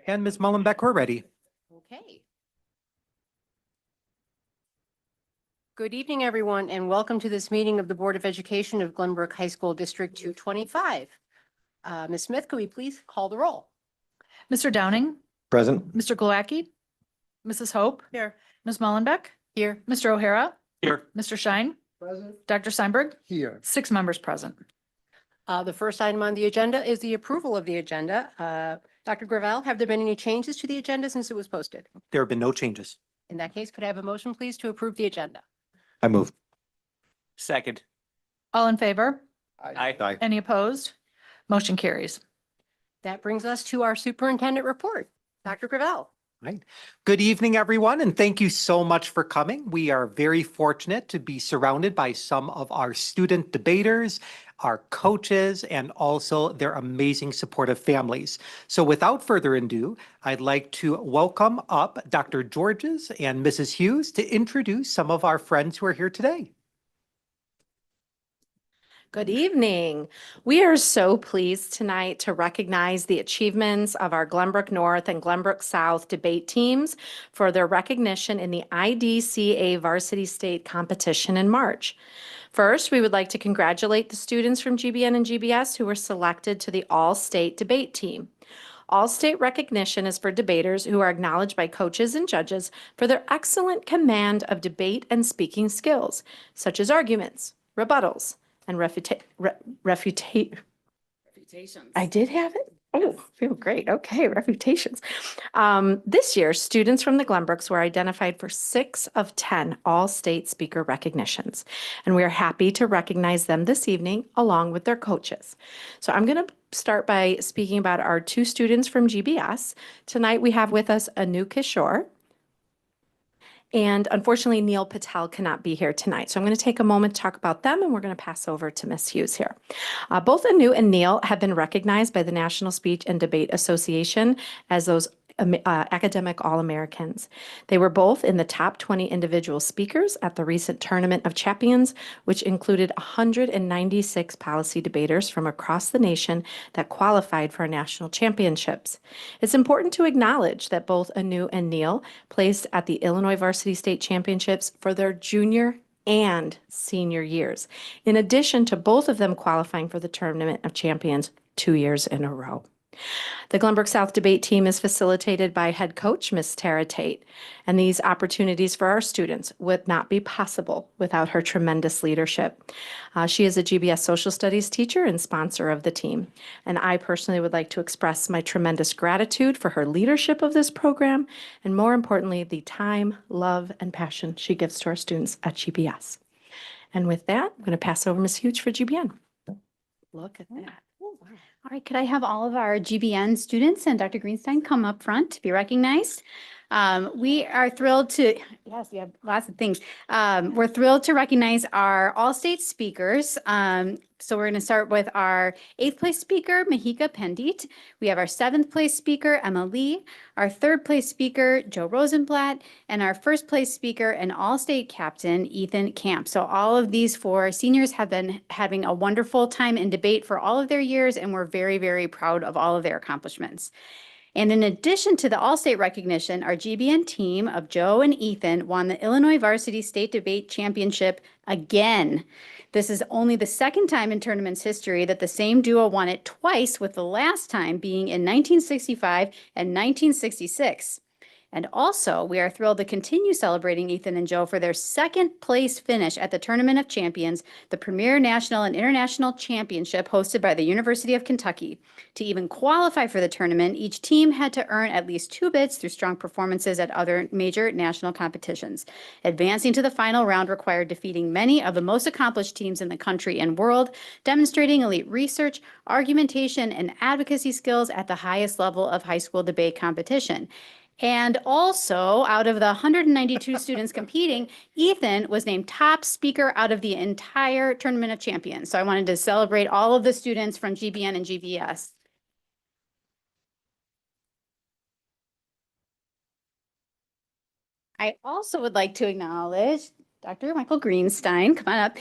And Ms. Mullenbeck, we're ready. Okay. Good evening, everyone, and welcome to this meeting of the Board of Education of Glenbrook High School District 225. Ms. Smith, could we please call the roll? Mr. Downing, Present. Mr. Glowacki, Mrs. Hope, Here. Ms. Mullenbeck, Here. Mr. O'Hara, Here. Mr. Schein, Present. Dr. Steinberg, Here. 6 members present. The first item on the agenda is the approval of the agenda. Dr. Gravel, have there been any changes to the agenda since it was posted? There have been no changes. In that case, could I have a motion, please, to approve the agenda? I move. Second. All in favor? Aye. Any opposed? Motion carries. That brings us to our superintendent report. Dr. Gravel. Right. Good evening, everyone, and thank you so much for coming. We are very fortunate to be surrounded by some of our student debaters, our coaches, and also their amazing supportive families. So without further ado, I'd like to welcome up Dr. Georges and Mrs. Hughes to introduce some of our friends who are here today. Good evening. We are so pleased tonight to recognize the achievements of our Glenbrook North and Glenbrook South debate teams for their recognition in the IDCA Varsity State competition in March. First, we would like to congratulate the students from GBN and GBS who were selected to the All-State Debate Team. All-State recognition is for debaters who are acknowledged by coaches and judges for their excellent command of debate and speaking skills, such as arguments, rebuttals, and refutations. I did have it? Oh, feel great. Okay, refutations. This year, students from the Glenbrooks were identified for 6 of 10 all-state speaker recognitions, and we are happy to recognize them this evening along with their coaches. So I'm going to start by speaking about our 2 students from GBS. Tonight, we have with us Anu Kishore. And unfortunately, Neil Patel cannot be here tonight. So I'm going to take a moment to talk about them, and we're going to pass over to Ms. Hughes here. Both Anu and Neil have been recognized by the National Speech and Debate Association as those academic All-Americans. They were both in the top 20 individual speakers at the recent Tournament of Champions, which included 196 policy debaters from across the nation that qualified for national championships. It's important to acknowledge that both Anu and Neil placed at the Illinois Varsity State Championships for their junior and senior years, in addition to both of them qualifying for the Tournament of Champions 2 years in a row. The Glenbrook South debate team is facilitated by head coach, Ms. Tara Tate, and these opportunities for our students would not be possible without her tremendous leadership. She is a GBS social studies teacher and sponsor of the team, and I personally would like to express my tremendous gratitude for her leadership of this program, and more importantly, the time, love, and passion she gives to our students at GBS. And with that, I'm going to pass over Ms. Hughes for GBN. Look at that. All right, could I have all of our GBN students and Dr. Greenstein come up front to be recognized? We are thrilled to, yes, we have lots of things. We're thrilled to recognize our all-state speakers. So we're going to start with our 8th place speaker, Mahika Pandit. We have our 7th place speaker, Emma Lee, our 3rd place speaker, Joe Rosenblatt, and our 1st place speaker and all-state captain, Ethan Camp. So all of these 4 seniors have been having a wonderful time in debate for all of their years, and we're very, very proud of all of their accomplishments. And in addition to the all-state recognition, our GBN team of Joe and Ethan won the Illinois Varsity State Debate Championship again. This is only the 2nd time in tournament's history that the same duo won it twice, with the last time being in 1965 and 1966. And also, we are thrilled to continue celebrating Ethan and Joe for their 2nd place finish at the Tournament of Champions, the premier national and international championship hosted by the University of Kentucky. To even qualify for the tournament, each team had to earn at least 2 bids through strong performances at other major national competitions. Advancing to the final round required defeating many of the most accomplished teams in the country and world, demonstrating elite research, argumentation, and advocacy skills at the highest level of high school debate competition. And also, out of the 192 students competing, Ethan was named top speaker out of the entire Tournament of Champions. So I wanted to celebrate all of the students from GBN and GBS. I also would like to acknowledge Dr. Michael Greenstein, come on up,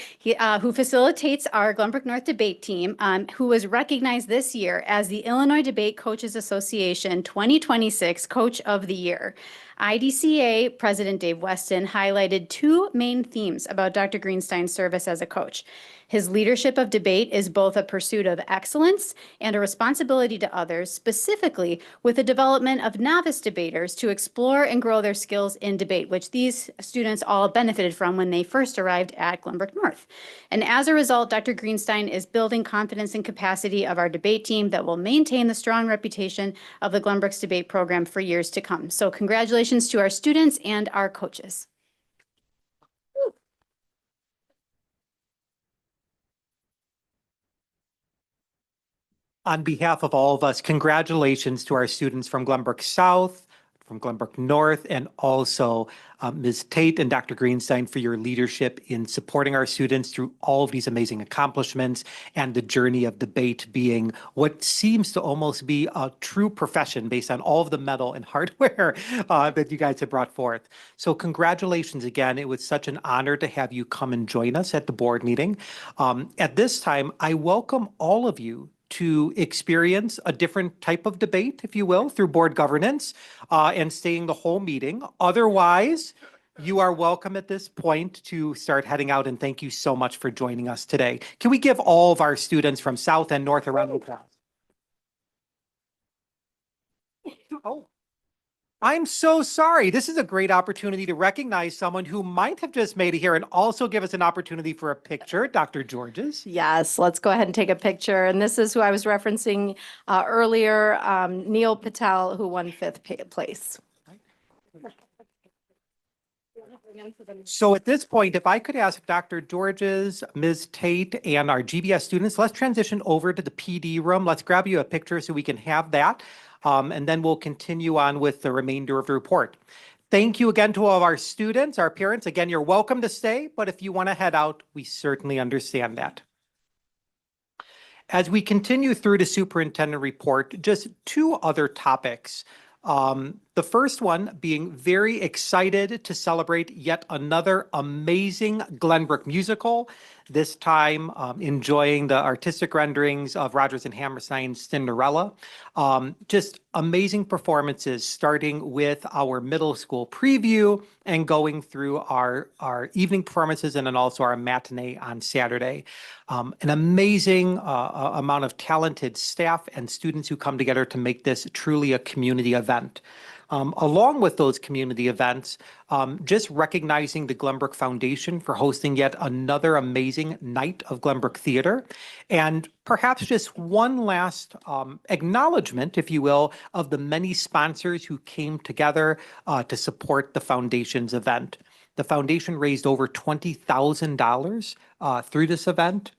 who facilitates our Glenbrook North debate team, who was recognized this year as the Illinois Debate Coaches Association 2026 Coach of the Year. IDCA President Dave Weston highlighted two main themes about Dr. Greenstein's service as a coach. His leadership of debate is both a pursuit of excellence and a responsibility to others, specifically with the development of novice debaters to explore and grow their skills in debate, which these students all benefited from when they first arrived at Glenbrook North. And as a result, Dr. Greenstein is building confidence and capacity of our debate team that will maintain the strong reputation of the Glenbrook's debate program for years to come. So congratulations to our students and our coaches. On behalf of all of us, congratulations to our students from Glenbrook South, from Glenbrook North, and also Ms. Tate and Dr. Greenstein for your leadership in supporting our students through all of these amazing accomplishments and the journey of debate being what seems to almost be a true profession based on all of the metal and hardware that you guys have brought forth. So congratulations again. It was such an honor to have you come and join us at the board meeting. At this time, I welcome all of you to experience a different type of debate, if you will, through board governance and staying the whole meeting. Otherwise, you are welcome at this point to start heading out, and thank you so much for joining us today. Can we give all of our students from South and North a round of applause? Oh, I'm so sorry. This is a great opportunity to recognize someone who might have just made it here and also give us an opportunity for a picture, Dr. Georges. Yes, let's go ahead and take a picture. And this is who I was referencing earlier, Neil Patel, who won fifth place. So at this point, if I could ask Dr. Georges, Ms. Tate, and our GBS students, let's transition over to the PD room. Let's grab you a picture so we can have that. And then we'll continue on with the remainder of the report. Thank you again to all of our students, our parents. Again, you're welcome to stay, but if you want to head out, we certainly understand that. As we continue through the superintendent report, just two other topics. The first one being very excited to celebrate yet another amazing Glenbrook musical, this time enjoying the artistic renderings of Rodgers and Hammerstein's Cinderella. Just amazing performances, starting with our middle school preview and going through our evening performances and then also our matinee on Saturday. An amazing amount of talented staff and students who come together to make this truly a community event. Along with those community events, just recognizing the Glenbrook Foundation for hosting yet another amazing night of Glenbrook Theater, and perhaps just one last acknowledgement, if you will, of the many sponsors who came together to support the foundation's event. The foundation raised over $20,000 through this event.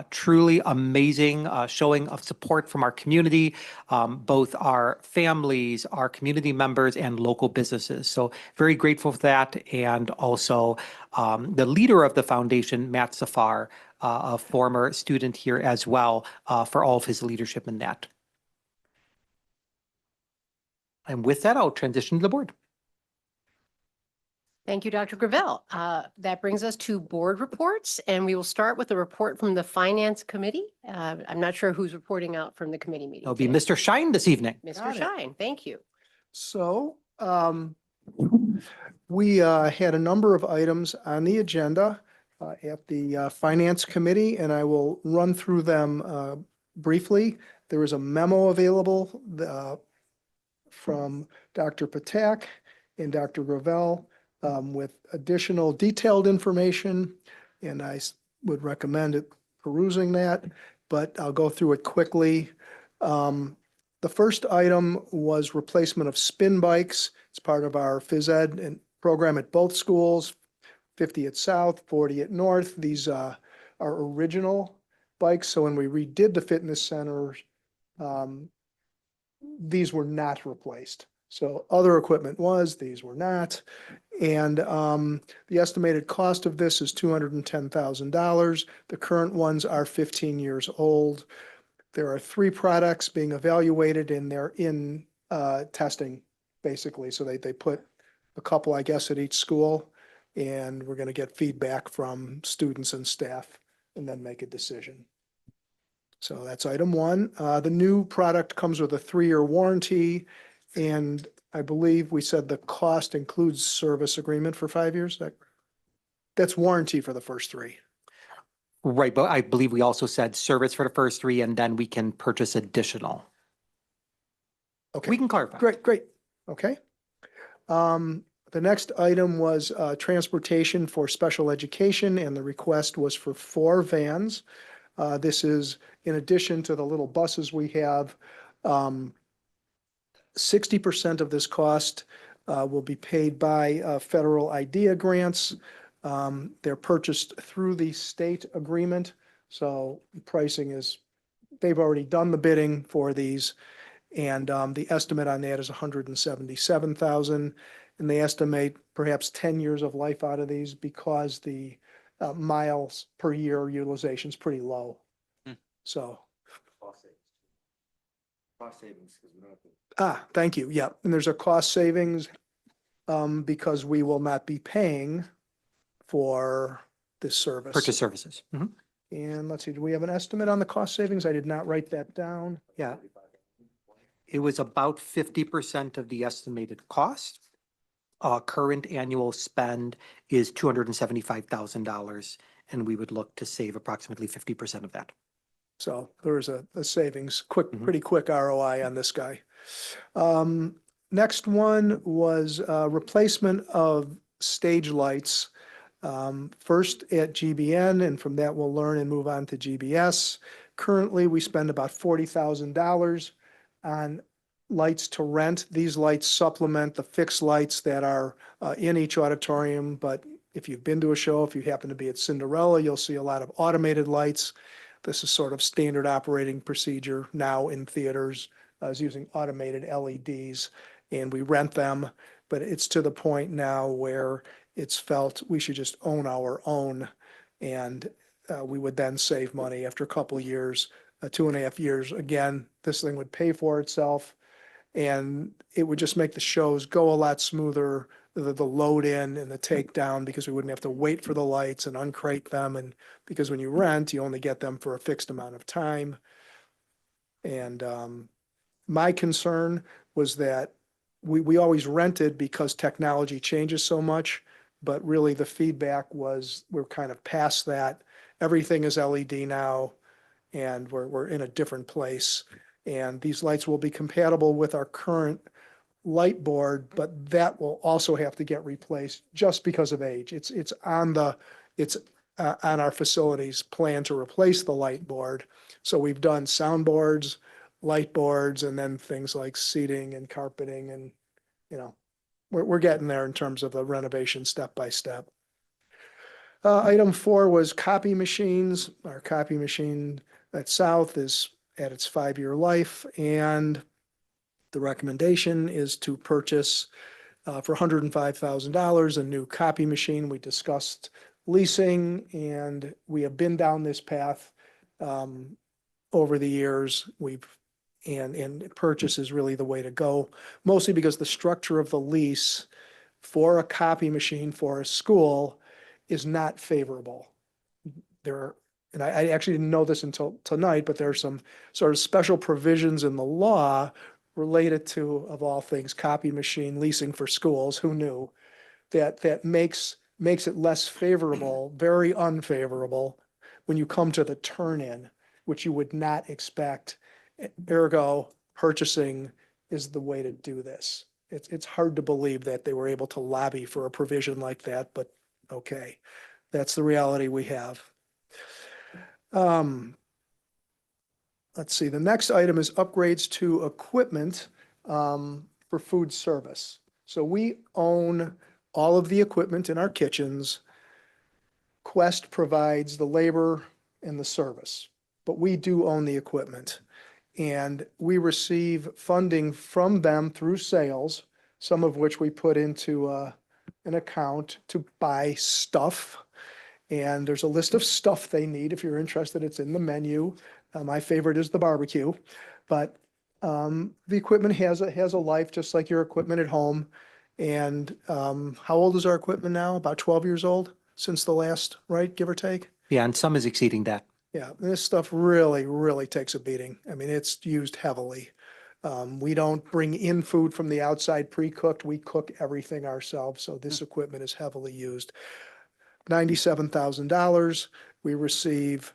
Truly amazing showing of support from our community, both our families, our community members, and local businesses. So very grateful for that. And also the leader of the foundation, Matt Safar, a former student here as well, for all of his leadership in that. And with that, I'll transition to the board. Thank you, Dr. Gravel. That brings us to board reports, and we will start with a report from the Finance Committee. I'm not sure who's reporting out from the committee meeting. It'll be today. Mr. Shine this evening. Mr. Shine, thank you. So we had a number of items on the agenda at the Finance Committee, and I will run through them briefly. There is a memo available from Dr. Patak and Dr. Gravel with additional detailed information, and I would recommend perusing that, but I'll go through it quickly. The first item was replacement of spin bikes. It's part of our phys ed and program at both schools, 50 at South, 40 at North. These are original bikes, so when we redid the fitness center, these were not replaced. So other equipment was, these were not. And the estimated cost of this is $210,000. The current ones are 15 years old. There are 3 products being evaluated and they're in testing, basically. So they put a couple, I guess, at each school. and we're going to get feedback from students and staff and then make a decision. So that's item one. The new product comes with a 3-year warranty, and I believe we said the cost includes service agreement for 5 years. That's warranty for the first 3. Right, but I believe we also said service for the first 3 and then we can purchase additional. Okay. We can clarify. Great. Okay. The next item was transportation for special education, and the request was for 4 vans. This is in addition to the little buses we have. 60% of this cost will be paid by federal IDEA grants. They're purchased through the state agreement, so the pricing is, they've already done the bidding for these. And the estimate on that is $177,000, and they estimate perhaps 10 years of life out of these because the miles per year utilization is pretty low. Hmm. So, Cost savings, because we don't have to. thank you. Yeah, and there's a cost savings because we will not be paying for this service. Purchase services. Mhm. And let's see, do we have an estimate on the cost savings? I did not write that down. Yeah. It was about 50% of the estimated cost. Current annual spend is $275,000, and we would look to save approximately 50% of that. So there is a savings, Mhm. pretty quick ROI on this guy. Next one was replacement of stage lights. First at GBN, and from that we'll learn and move on to GBS. Currently, we spend about $40,000 on lights to rent. These lights supplement the fixed lights that are in each auditorium, but if you've been to a show, if you happen to be at Cinderella, you'll see a lot of automated lights. This is sort of standard operating procedure now in theaters, is using automated LEDs, and we rent them, but it's to the point now where it's felt we should just own our own, and we would then save money after a couple of years, 2.5 years. Again, this thing would pay for itself, and it would just make the shows go a lot smoother, the load in and the takedown, because we wouldn't have to wait for the lights and uncrate them. And because when you rent, you only get them for a fixed amount of time. And my concern was that we always rented because technology changes so much, but really the feedback was we're kind of past that. Everything is LED now, and we're in a different place. And these lights will be compatible with our current light board, but that will also have to get replaced just because of age. It's on our facilities plan to replace the light board. So we've done soundboards, light boards, and then things like seating and carpeting, and we're getting there in terms of the renovation step by step. Item 4 was copy machines. Our copy machine at South is at its 5-year life, and the recommendation is to purchase for $105,000 a new copy machine. We discussed leasing, and we have been down this path over the years. And purchase is really the way to go, mostly because the structure of the lease for a copy machine for a school is not favorable. And I actually didn't know this until tonight, but there are some sort of special provisions in the law related to, of all things, copy machine leasing for schools. Who knew? That makes it less favorable, very unfavorable, when you come to the turn-in, which you would not expect. Ergo, purchasing is the way to do this. It's hard to believe that they were able to lobby for a provision like that, but okay, that's the reality we have. Let's see, the next item is upgrades to equipment for food service. So we own all of the equipment in our kitchens. Quest provides the labor and the service, but we do own the equipment. And we receive funding from them through sales, some of which we put into an account to buy stuff. And there's a list of stuff they need. If you're interested, it's in the menu. My favorite is the barbecue, but the equipment has a life just like your equipment at home. And how old is our equipment now? About 12 years old since the last, right, give or take? Yeah, and some is exceeding that. Yeah, this stuff really, really takes a beating. I mean, it's used heavily. We don't bring in food from the outside pre-cooked. We cook everything ourselves. So this equipment is heavily used. $97,000. We receive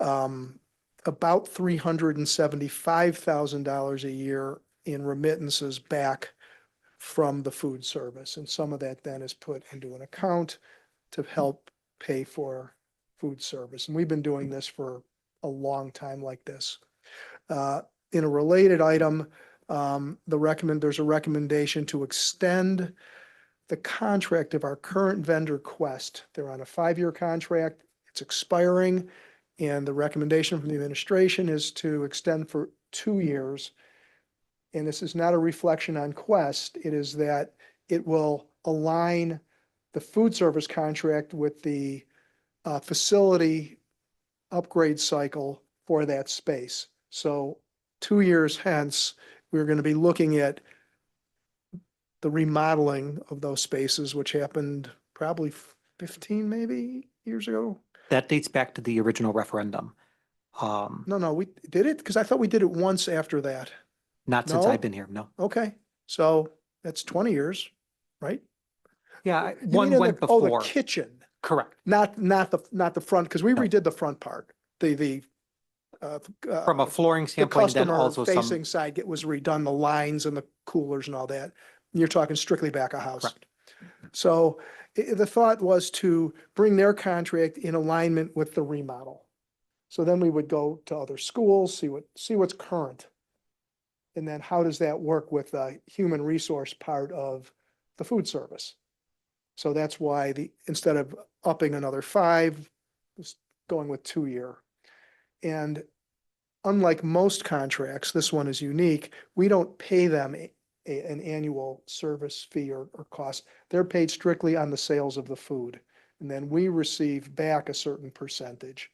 about $375,000 a year in remittances back from the food service. And some of that then is put into an account to help pay for food service. And we've been doing this for a long time like this. In a related item, there's a recommendation to extend the contract of our current vendor Quest. They're on a 5-year contract. It's expiring. And the recommendation from the administration is to extend for 2 years. And this is not a reflection on Quest. It is that it will align the food service contract with the facility upgrade cycle for that space. So 2 years hence, we're going to be looking at the remodeling of those spaces, which happened probably 15 maybe years ago. That dates back to the original referendum. No, we did it because I thought we did it once after that. Not since No? I've been here, no. Okay, so that's 20 years, right? Yeah, You one mean in went the- oh, before. the kitchen, Correct. not the front, because we No. redid the front part, From a flooring the standpoint, then customer also some, facing side, it was redone, the lines and the coolers and all that. You're talking strictly back of house. correct. So the thought was to bring their contract in alignment with the remodel. So then we would go to other schools, see what's current. And then how does that work with the human resource part of the food service? So that's why instead of upping another 5, it's going with 2 year. And unlike most contracts, this one is unique. We don't pay them an annual service fee or cost. They're paid strictly on the sales of the food. And then we receive back a certain percentage.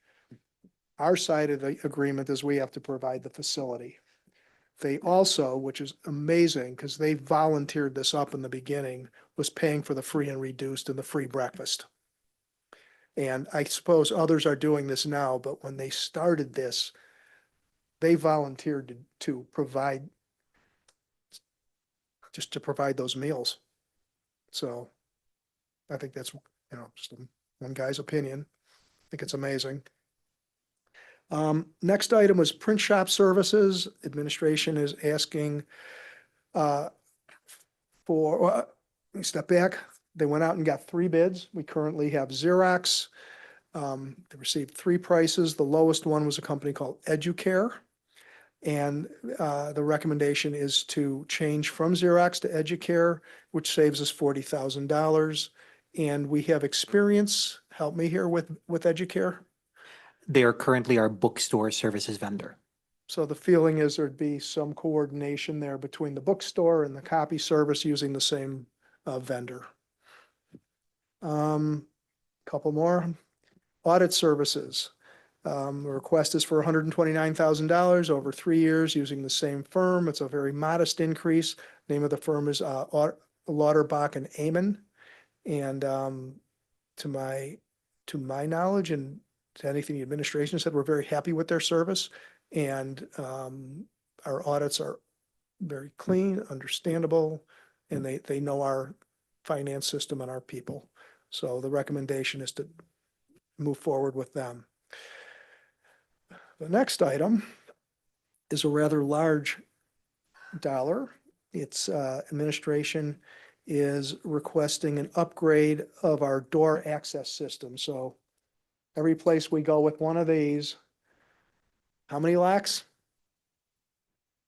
Our side of the agreement is we have to provide the facility. They also, which is amazing because they volunteered this up in the beginning, was paying for the free and reduced and the free breakfast. And I suppose others are doing this now, but when they started this, they volunteered to provide those meals. So I think that's, just one guy's opinion. I think it's amazing. Next item was print shop services. Administration is asking let me step back. They went out and got 3 bids. We currently have Xerox. They received 3 prices. The lowest one was a company called Educare. And the recommendation is to change from Xerox to Educare, which saves us $40,000. And we have experience, help me here, with Educare. They are currently our bookstore services vendor. So the feeling is there'd be some coordination there between the bookstore and the copy service using the same vendor. Couple more. Audit services. The request is for $129,000 over 3 years using the same firm. It's a very modest increase. Name of the firm is Lauterbach and Amen. And to my knowledge and to anything the administration said, we're very happy with their service. And our audits are very clean, understandable, and they know our finance system and our people. So the recommendation is to move forward with them. The next item is a rather large dollar. It's administration is requesting an upgrade of our door access system. So every place we go with one of these, how many locks?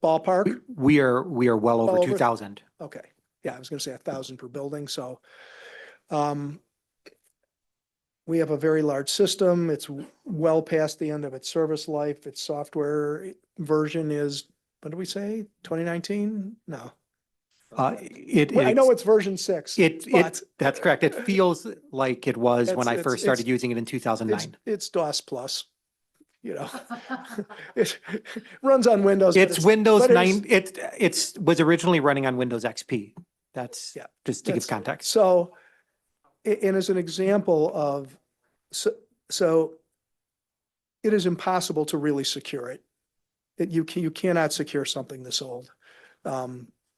Ballpark? We are well over Over. 2,000. Okay, yeah, I was gonna say 1,000 per building, so. We have a very large system. It's well past the end of its service life. Its software version is, what did we say, 2019? No. Well, I know it's version 6. but that's correct. It feels like it was when I It's- first started using it in 2009. It's DOS plus, It runs on Windows. but It's Windows but it 9, it was originally running on Windows XP. That's Yeah, just to give that's- context. So, and as an example of, so it is impossible to really secure it. You cannot secure something this old,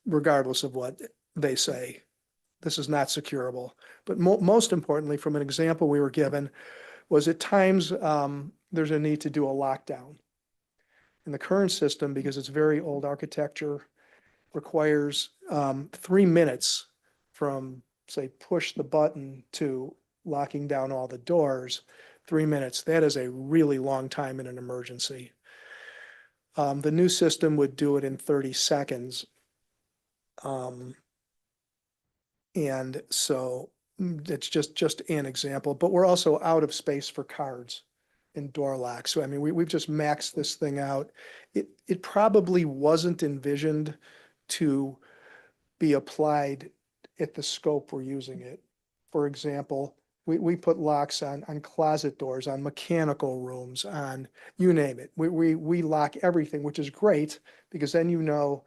regardless of what they say. This is not securable. But most importantly, from an example we were given, was at times, there's a need to do a lockdown. In the current system, because it's very old architecture, requires 3 minutes from, say, push the button to locking down all the doors. 3 minutes, that is a really long time in an emergency. The new system would do it in 30 seconds. And so it's just an example, but we're also out of space for cards and door locks. So I mean, we've just maxed this thing out. It probably wasn't envisioned to be applied at the scope we're using it. For example, we put locks on closet doors, on mechanical rooms, on you name it. We lock everything, which is great because then you know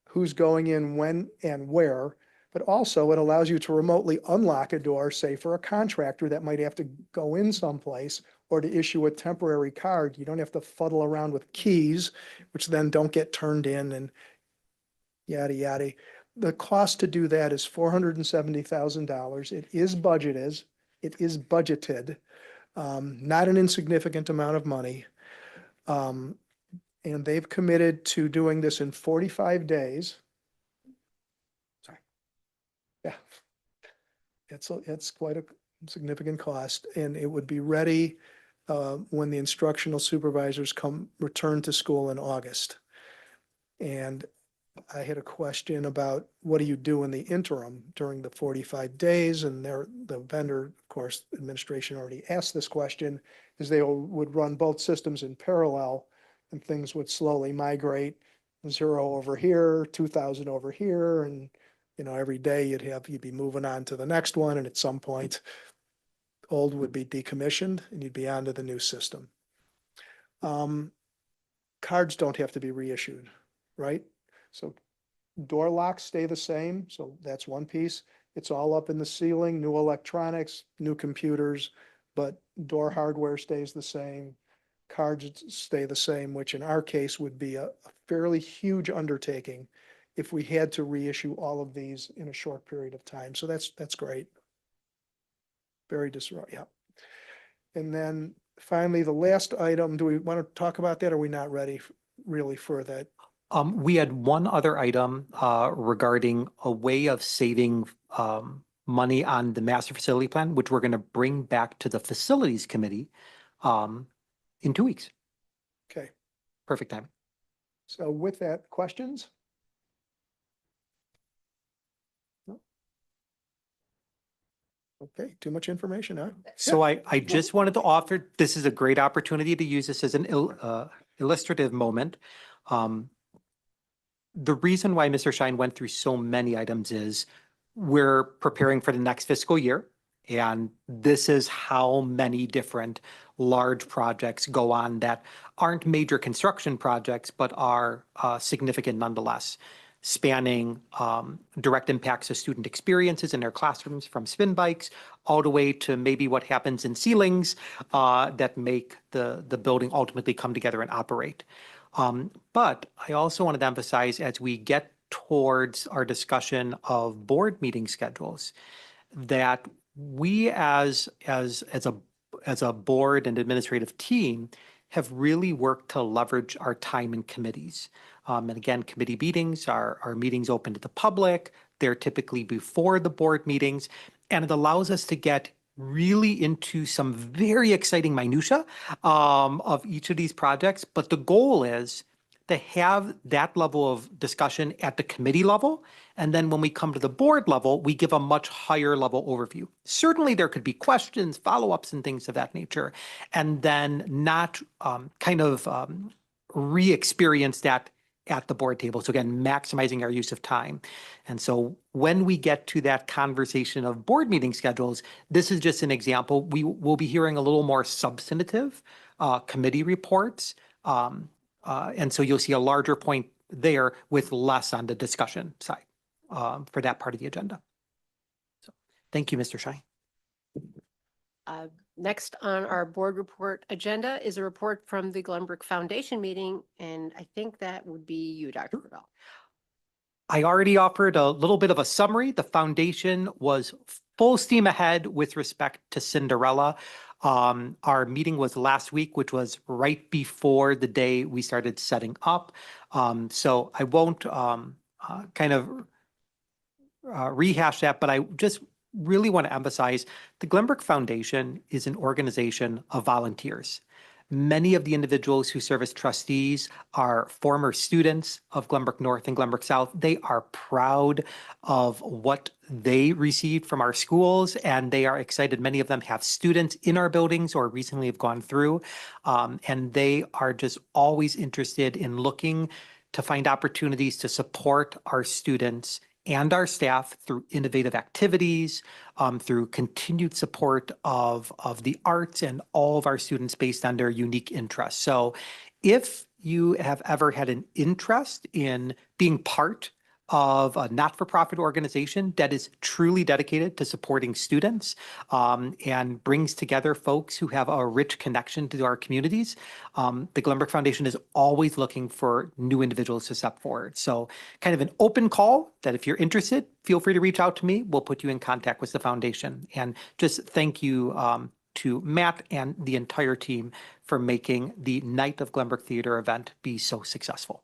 who's going in when and where. But also it allows you to remotely unlock a door, say for a contractor that might have to go in someplace or to issue a temporary card. You don't have to fuddle around with keys, which then don't get turned in and yada, yada. The cost to do that is $470,000. It is budgeted, not an insignificant amount of money. And they've committed to doing this in 45 days. Sorry. Yeah. It's quite a significant cost, and it would be ready when the instructional supervisors return to school in August. And I had a question about what do you do in the interim during the 45 days? And the vendor, of course, administration already asked this question, is they would run both systems in parallel and things would slowly migrate, 0 over here, 2,000 over here. And, you know, every day you'd be moving on to the next one. And at some point, old would be decommissioned and you'd be on to the new system. Cards don't have to be reissued, right? So door locks stay the same. So that's one piece. It's all up in the ceiling, new electronics, new computers, but door hardware stays the same. Cards stay the same, which in our case would be a fairly huge undertaking if we had to reissue all of these in a short period of time. So that's great. Very disruptive. Yeah. And then finally, the last item, do we want to talk about that? Or are we not ready really for that? We had one other item regarding a way of saving money on the master facility plan, which we're going to bring back to the facilities committee in 2 weeks. Okay. Perfect time. So with that, questions? No? Okay, too much information, huh? So I just wanted to offer, this is a great opportunity to use this as an illustrative moment. The reason why Mr. Shine went through so many items is we're preparing for the next fiscal year. And this is how many different large projects go on that aren't major construction projects, but are significant nonetheless, spanning direct impacts of student experiences in their classrooms, from spin bikes all the way to maybe what happens in ceilings that make the building ultimately come together and operate. But I also wanted to emphasize, as we get towards our discussion of board meeting schedules, that we as a board and administrative team have really worked to leverage our time in committees. And again, committee meetings are meetings open to the public. They're typically before the board meetings, and it allows us to get really into some very exciting minutia of each of these projects. But the goal is to have that level of discussion at the committee level. And then when we come to the board level, we give a much higher level overview. Certainly there could be questions, follow-ups and things of that nature, and then not re-experience that at the board table. So again, maximizing our use of time. And so when we get to that conversation of board meeting schedules, this is just an example. We will be hearing a little more substantive committee reports. And so you'll see a larger point there with less on the discussion side. for that part of the agenda. So, thank you, Mr. Shine. Next on our board report agenda is a report from the Glenbrook Foundation meeting, and I think that would be you, Dr. Gravel. I already offered a little bit of a summary. The foundation was full steam ahead with respect to Cinderella. Our meeting was last week, which was right before the day we started setting up. So I won't rehash that, but I just really want to emphasize the Glenbrook Foundation is an organization of volunteers. Many of the individuals who serve as trustees are former students of Glenbrook North and Glenbrook South. They are proud of what they received from our schools, and they are excited. Many of them have students in our buildings or recently have gone through, and they are just always interested in looking to find opportunities to support our students and our staff through innovative activities, through continued support of the arts and all of our students based on their unique interests. So if you have ever had an interest in being part of a not-for-profit organization that is truly dedicated to supporting students and brings together folks who have a rich connection to our communities, the Glenbrook Foundation is always looking for new individuals to step forward. So kind of an open call that if you're interested, feel free to reach out to me. We'll put you in contact with the foundation. And just thank you to Matt and the entire team for making the Night of Glenbrook Theater event be so successful.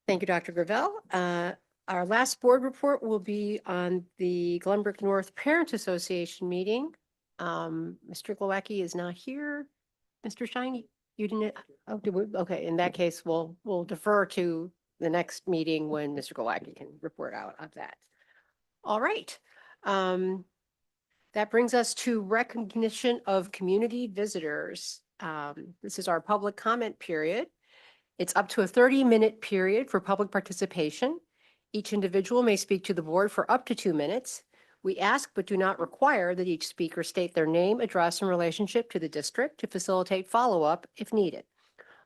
Thank you, Dr. Gravel. Our last board report will be on the Glenbrook North Parent Association meeting. Mr. Glowacki is not here. Mr. Shine, you didn't, oh, did we? Okay, in that case, we'll defer to the next meeting when Mr. Glowacki can report out on that. All right. That brings us to recognition of community visitors. This is our public comment period. It's up to a 30-minute period for public participation. Each individual may speak to the board for up to 2 minutes. We ask but do not require that each speaker state their name, address, and relationship to the district to facilitate follow-up if needed.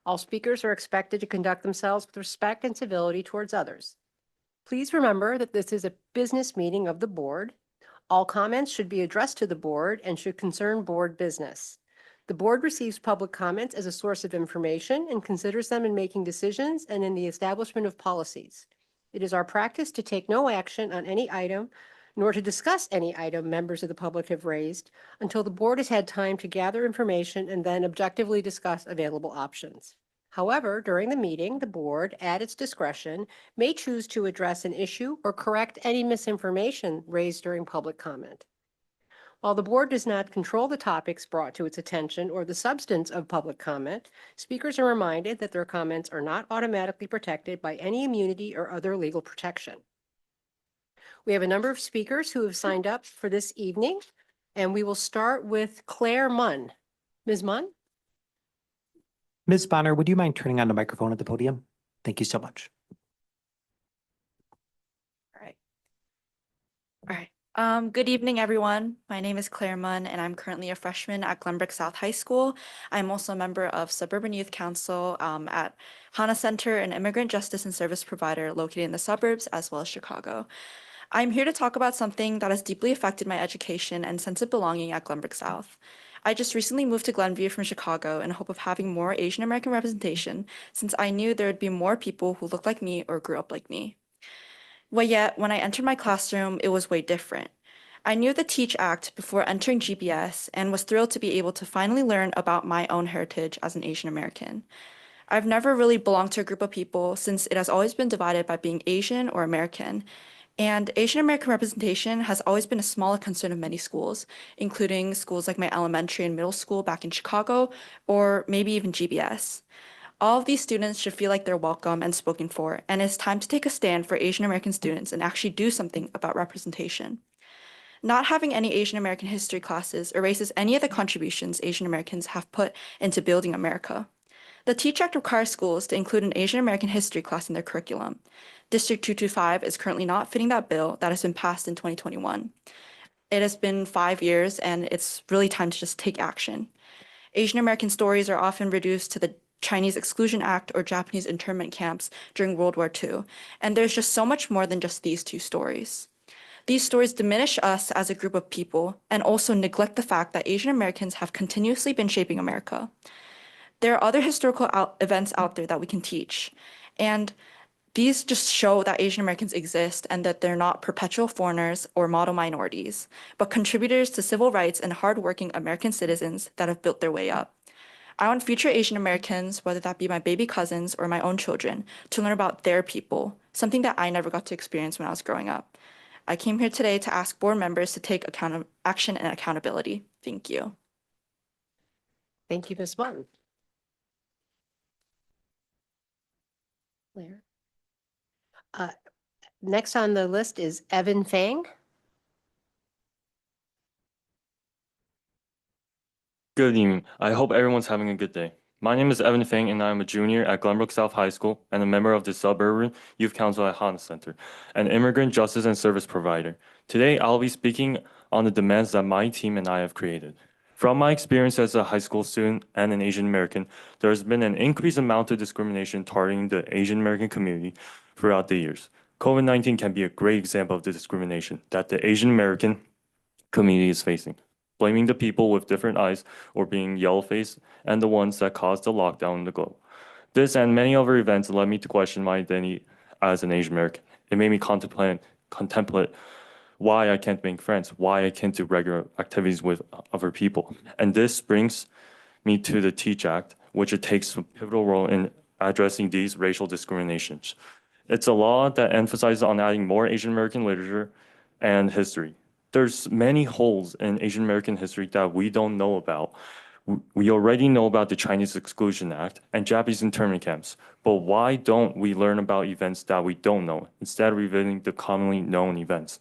All speakers are expected to conduct themselves with respect and civility towards others. Please remember that this is a business meeting of the board. All comments should be addressed to the board and should concern board business. The board receives public comments as a source of information and considers them in making decisions and in the establishment of policies. It is our practice to take no action on any item, nor to discuss any item members of the public have raised until the board has had time to gather information and then objectively discuss available options. However, during the meeting, the board, at its discretion, may choose to address an issue or correct any misinformation raised during public comment. While the board does not control the topics brought to its attention or the substance of public comment, speakers are reminded that their comments are not automatically protected by any immunity or other legal protection. We have a number of speakers who have signed up for this evening, and we will start with Claire Munn. Ms. Munn? Ms. Bonner, would you mind turning on the microphone at the podium? Thank you so much. All right. Good evening, everyone. My name is Claire Munn, and I'm currently a freshman at Glenbrook South High School. I'm also a member of Suburban Youth Council at HANA Center, an immigrant justice and service provider located in the suburbs as well as Chicago. I'm here to talk about something that has deeply affected my education and sense of belonging at Glenbrook South. I just recently moved to Glenview from Chicago in hope of having more Asian American representation, since I knew there would be more people who looked like me or grew up like me. But yet, when I entered my classroom, it was way different. I knew the TEACH Act before entering GBS and was thrilled to be able to finally learn about my own heritage as an Asian American. I've never really belonged to a group of people since it has always been divided by being Asian or American. And Asian American representation has always been a smaller concern of many schools, including schools like my elementary and middle school back in Chicago, or maybe even GBS. All of these students should feel like they're welcome and spoken for, and it's time to take a stand for Asian American students and actually do something about representation. Not having any Asian American history classes erases any of the contributions Asian Americans have put into building America. The TEACH Act requires schools to include an Asian American history class in their curriculum. District 225 is currently not fitting that bill that has been passed in 2021. It has been 5 years, and it's really time to just take action. Asian American stories are often reduced to the Chinese Exclusion Act or Japanese internment camps during World War II. And there's just so much more than just these two stories. These stories diminish us as a group of people and also neglect the fact that Asian Americans have continuously been shaping America. There are other historical events out there that we can teach. And these just show that Asian Americans exist and that they're not perpetual foreigners or model minorities, but contributors to civil rights and hardworking American citizens that have built their way up. I want future Asian Americans, whether that be my baby cousins or my own children, to learn about their people, something that I never got to experience when I was growing up. I came here today to ask board members to take action and accountability. Thank you. Thank you, Ms. Munn. Claire. Next on the list is Evan Fang. Good evening. I hope everyone's having a good day. My name is Evan Fang, and I'm a junior at Glenbrook South High School and a member of the Suburban Youth Council at Hana Center, an immigrant justice and service provider. Today, I'll be speaking on the demands that my team and I have created. From my experience as a high school student and an Asian American, there has been an increased amount of discrimination targeting the Asian American community throughout the years. COVID-19 can be a great example of the discrimination that the Asian American community is facing, blaming the people with different eyes or being yellow-faced and the ones that caused the lockdown in the globe. This and many other events led me to question my identity as an Asian American. It made me contemplate why I can't make friends, why I can't do regular activities with other people. And this brings me to the TEACH Act, which it takes a pivotal role in addressing these racial discriminations. It's a law that emphasizes on adding more Asian American literature and history. There's many holes in Asian American history that we don't know about. We already know about the Chinese Exclusion Act and Japanese internment camps, but why don't we learn about events that we don't know, instead of revisiting the commonly known events?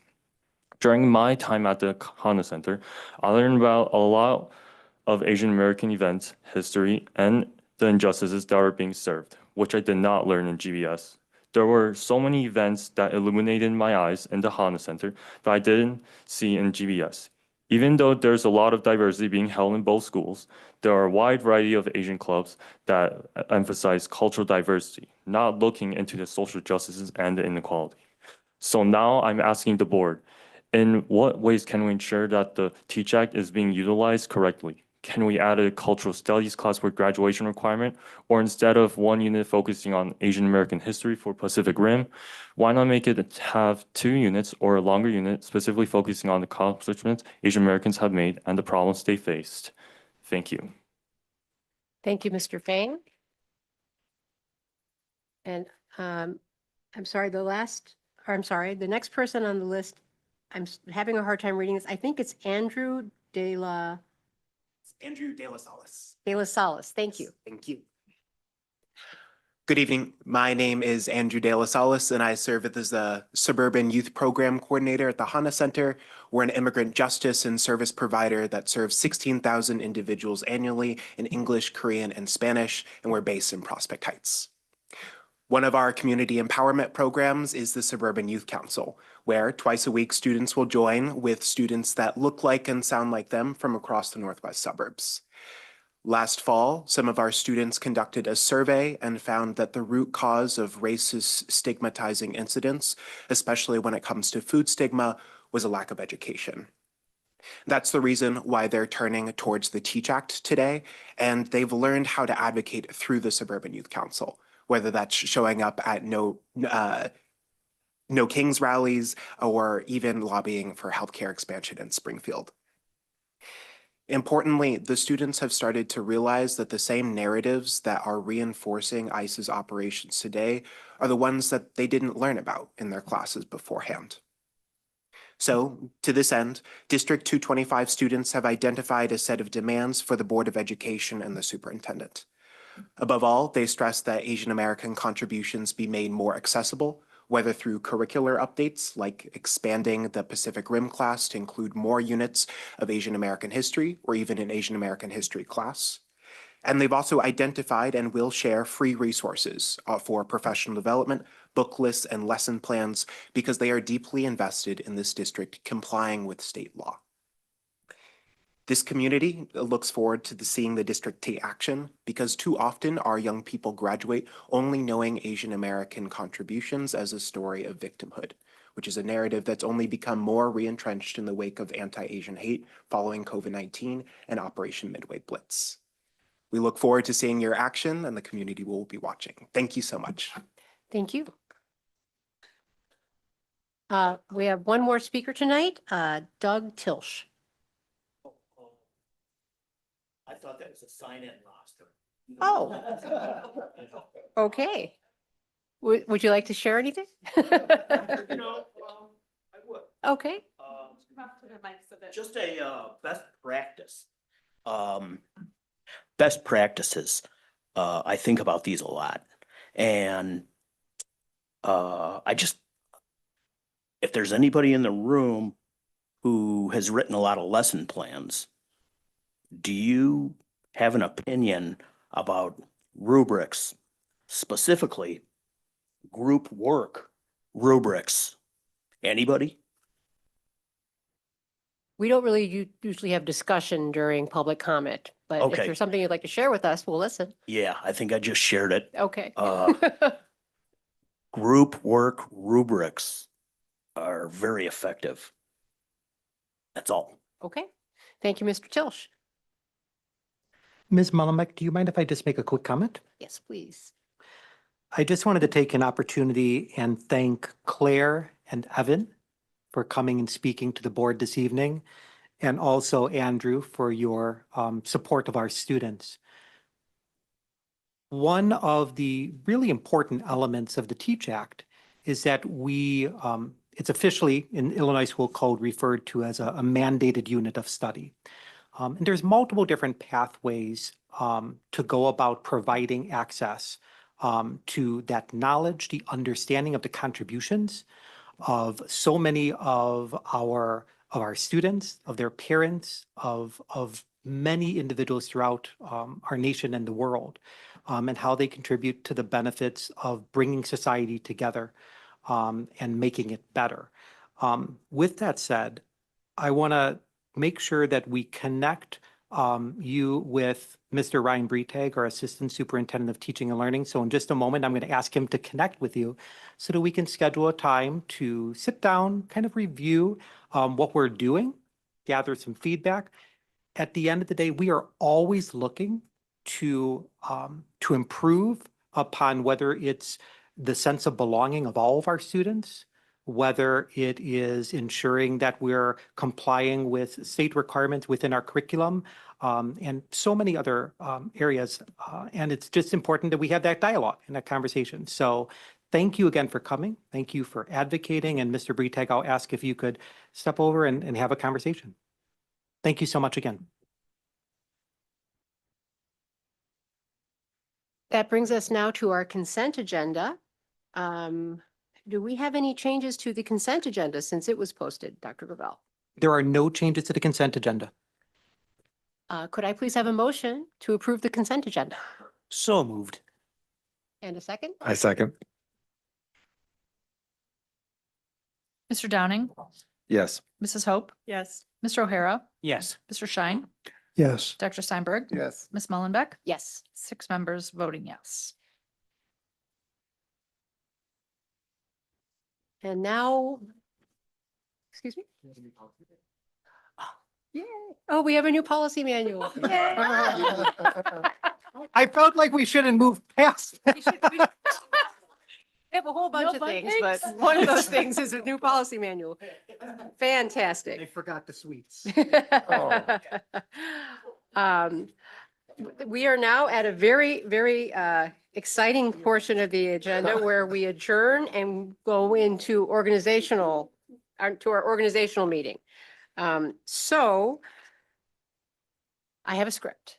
During my time at the Hana Center, I learned about a lot of Asian American events, history, and the injustices that are being served, which I did not learn in GBS. There were so many events that illuminated my eyes in the Hana Center that I didn't see in GBS. Even though there's a lot of diversity being held in both schools, there are a wide variety of Asian clubs that emphasize cultural diversity, not looking into the social justices and the inequality. So now I'm asking the board, in what ways can we ensure that the TEACH Act is being utilized correctly? Can we add a cultural studies class for graduation requirement? Or instead of one unit focusing on Asian American history for Pacific Rim, why not make it have 2 units or a longer unit specifically focusing on the accomplishments Asian Americans have made and the problems they faced? Thank you. Thank you, Mr. Fang. And I'm sorry, the next person on the list, I'm having a hard time reading this. I think it's Andrew De La Salas. De La Salas. Thank you. Thank you. Good evening. My name is Andrew De La Salas, and I serve as the Suburban Youth Program Coordinator at the Hana Center. We're an immigrant justice and service provider that serves 16,000 individuals annually in English, Korean, and Spanish, and we're based in Prospect Heights. One of our community empowerment programs is the Suburban Youth Council, where twice a week students will join with students that look like and sound like them from across the Northwest suburbs. Last fall, some of our students conducted a survey and found that the root cause of racist stigmatizing incidents, especially when it comes to food stigma, was a lack of education. That's the reason why they're turning towards the TEACH Act today, and they've learned how to advocate through the Suburban Youth Council, whether that's showing up at No Kings rallies or even lobbying for healthcare expansion in Springfield. Importantly, the students have started to realize that the same narratives that are reinforcing ICE's operations today are the ones that they didn't learn about in their classes beforehand. So, to this end, District 225 students have identified a set of demands for the Board of Education and the superintendent. Above all, they stress that Asian American contributions be made more accessible, whether through curricular updates like expanding the Pacific Rim class to include more units of Asian American history or even an Asian American history class. And they've also identified and will share free resources for professional development, book lists, and lesson plans because they are deeply invested in this district complying with state law. This community looks forward to seeing the district take action because too often our young people graduate only knowing Asian American contributions as a story of victimhood, which is a narrative that's only become more re-entrenched in the wake of anti-Asian hate following COVID-19 and Operation Midway Blitz. We look forward to seeing your action, and the community will be watching. Thank you so much. Thank you. We have one more speaker tonight, Doug Tilsch. I thought that was a sign-in roster. Oh. Okay. Would you like to share anything? I would. Okay. Just a best practice. Best practices. I think about these a lot. And if there's anybody in the room who has written a lot of lesson plans, do you have an opinion about rubrics, specifically group work rubrics? Anybody? We don't really usually have discussion during public comment, but if Okay. there's something you'd like to share with us, we'll listen. Yeah, I think I just shared it. Okay. Group work rubrics are very effective. That's all. Okay. Thank you, Mr. Tilsch. Ms. Mullenbeck, do you mind if I just make a quick comment? Yes, please. I just wanted to take an opportunity and thank Claire and Evan for coming and speaking to the board this evening, and also Andrew for your support of our students. One of the really important elements of the TEACH Act is that it's officially in Illinois School Code referred to as a mandated unit of study. And there's multiple different pathways to go about providing access to that knowledge, the understanding of the contributions of so many of our students, of their parents, of many individuals throughout our nation and the world, and how they contribute to the benefits of bringing society together and making it better. With that said, I want to make sure that we connect you with Mr. Ryan Breitag, our Assistant Superintendent of Teaching and Learning. So in just a moment, I'm going to ask him to connect with you so that we can schedule a time to sit down, kind of review what we're doing, gather some feedback. At the end of the day, we are always looking to improve upon whether it's the sense of belonging of all of our students, whether it is ensuring that we're complying with state requirements within our curriculum, and so many other areas. And it's just important that we have that dialogue and that conversation. So thank you again for coming. Thank you for advocating. And Mr. Breitag, I'll ask if you could step over and have a conversation. Thank you so much again. That brings us now to our consent agenda. Do we have any changes to the consent agenda since it was posted, Dr. Gravel? There are no changes to the consent agenda. Could I please have a motion to approve the consent agenda? So moved. And a second? I second. Mr. Downing, Yes. Mrs. Hope, Yes. Mr. O'Hara, Yes. Mr. Schein, Yes. Dr. Steinberg, Yes. Ms. Mullenbeck, Yes. 6 members voting yes. And now, excuse me? Yay. Oh, we have a new policy manual. Yay. I felt like we shouldn't move past. We have a whole bunch No of fun things, things. but one of those things is a new policy manual. They Fantastic. forgot the sweets. We are now at a very, very exciting portion of the agenda where we adjourn and go into to our organizational meeting. So I have a script.